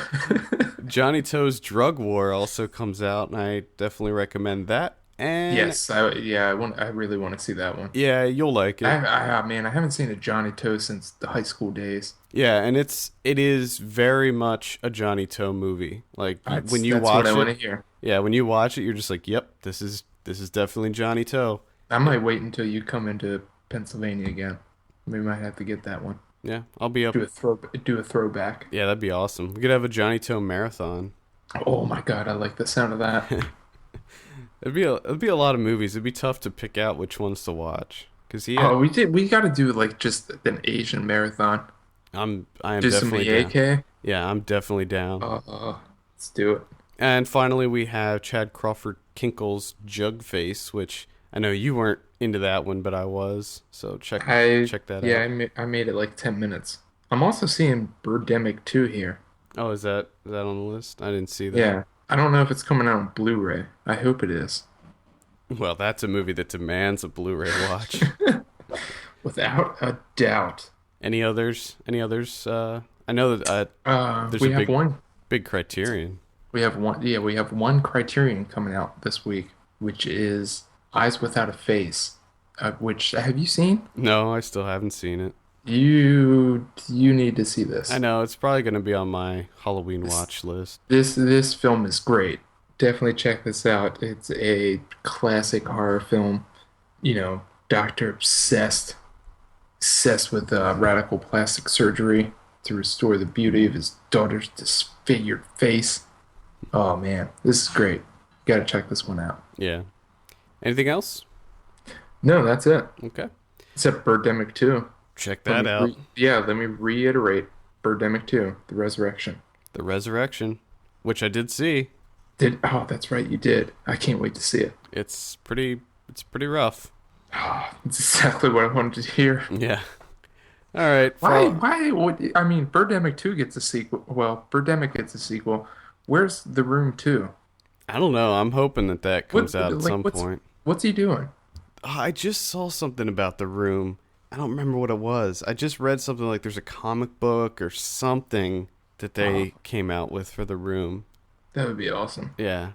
Johnny Toe's Drug War also comes out, and I definitely recommend that. And Yes, I really want to see that one. yeah, you'll like it. Man, I haven't seen a Johnny Toe since the high school days. Yeah, and it is very much a Johnny Toe movie. Like when you That's watch what I want to it, hear. yeah, when you watch it, you're just like, yep, this is definitely Johnny Toe. I might wait until you come into Pennsylvania again. We might have to get that one. Yeah, I'll be up. Do a throwback. Yeah, that'd be awesome. We could have a Johnny Toe marathon. Oh my god, I like the sound of that. It'd be a lot of movies. It'd be tough to pick out which ones to watch because We got to do like just an Asian marathon. I am Do some definitely down. AK. Yeah, I'm definitely down. Let's do it. And finally, we have Chad Crawford Kinkle's Jugface, which I know you weren't into that one, but I was. So check that out. Yeah, I made it like 10 minutes. I'm also seeing Birdemic 2 here. Oh, is that on the list? I didn't see that. Yeah. I don't know if it's coming out on Blu Ray. I hope it is. Well, that's a movie that demands a Blu-ray watch. Without a doubt. Any others? I know that there's we a have one. big Criterion. We have one. Yeah, we have one Criterion coming out this week, which is Eyes Without a Face. Which have you seen? No, I still haven't seen it. You need to see this. I know it's probably going to be on my Halloween watch list. This film is great. Definitely check this out. It's a classic horror film. You know, doctor obsessed with radical plastic surgery to restore the beauty of his daughter's disfigured face. Oh man, this is great. You gotta check this one out. Yeah. Anything else? No, that's it. Okay. Except Birdemic 2. Check that out. Let me reiterate. Birdemic 2, The Resurrection. The Resurrection, which I did see. Oh, that's right, you did. I can't wait to see it. It's pretty rough. It's exactly what I wanted to hear. Yeah. All right. Birdemic 2 gets a sequel. Well, Birdemic gets a sequel. Where's The Room 2? I don't know. I'm hoping that comes out at some point. What's he doing? I just saw something about The Room. I don't remember what it was. I just read something like there's a comic book or something that they came out with for The Room. That would be awesome. Yeah.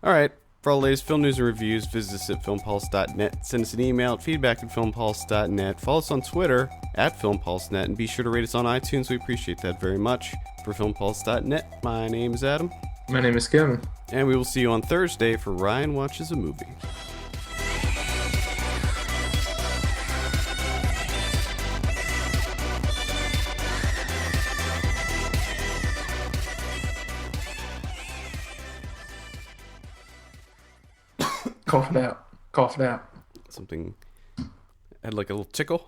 All right. For all the latest film news and reviews, visit us at filmpulse.net. Send us an email at feedback@filmpulse.net. Follow us on Twitter @filmpulse.net. And be sure to rate us on iTunes. We appreciate that very much. For filmpulse.net, my name is Adam. My name is Kevin. And we will see you on Thursday for Ryan Watches a Movie. Cough it out. Something had like a little tickle.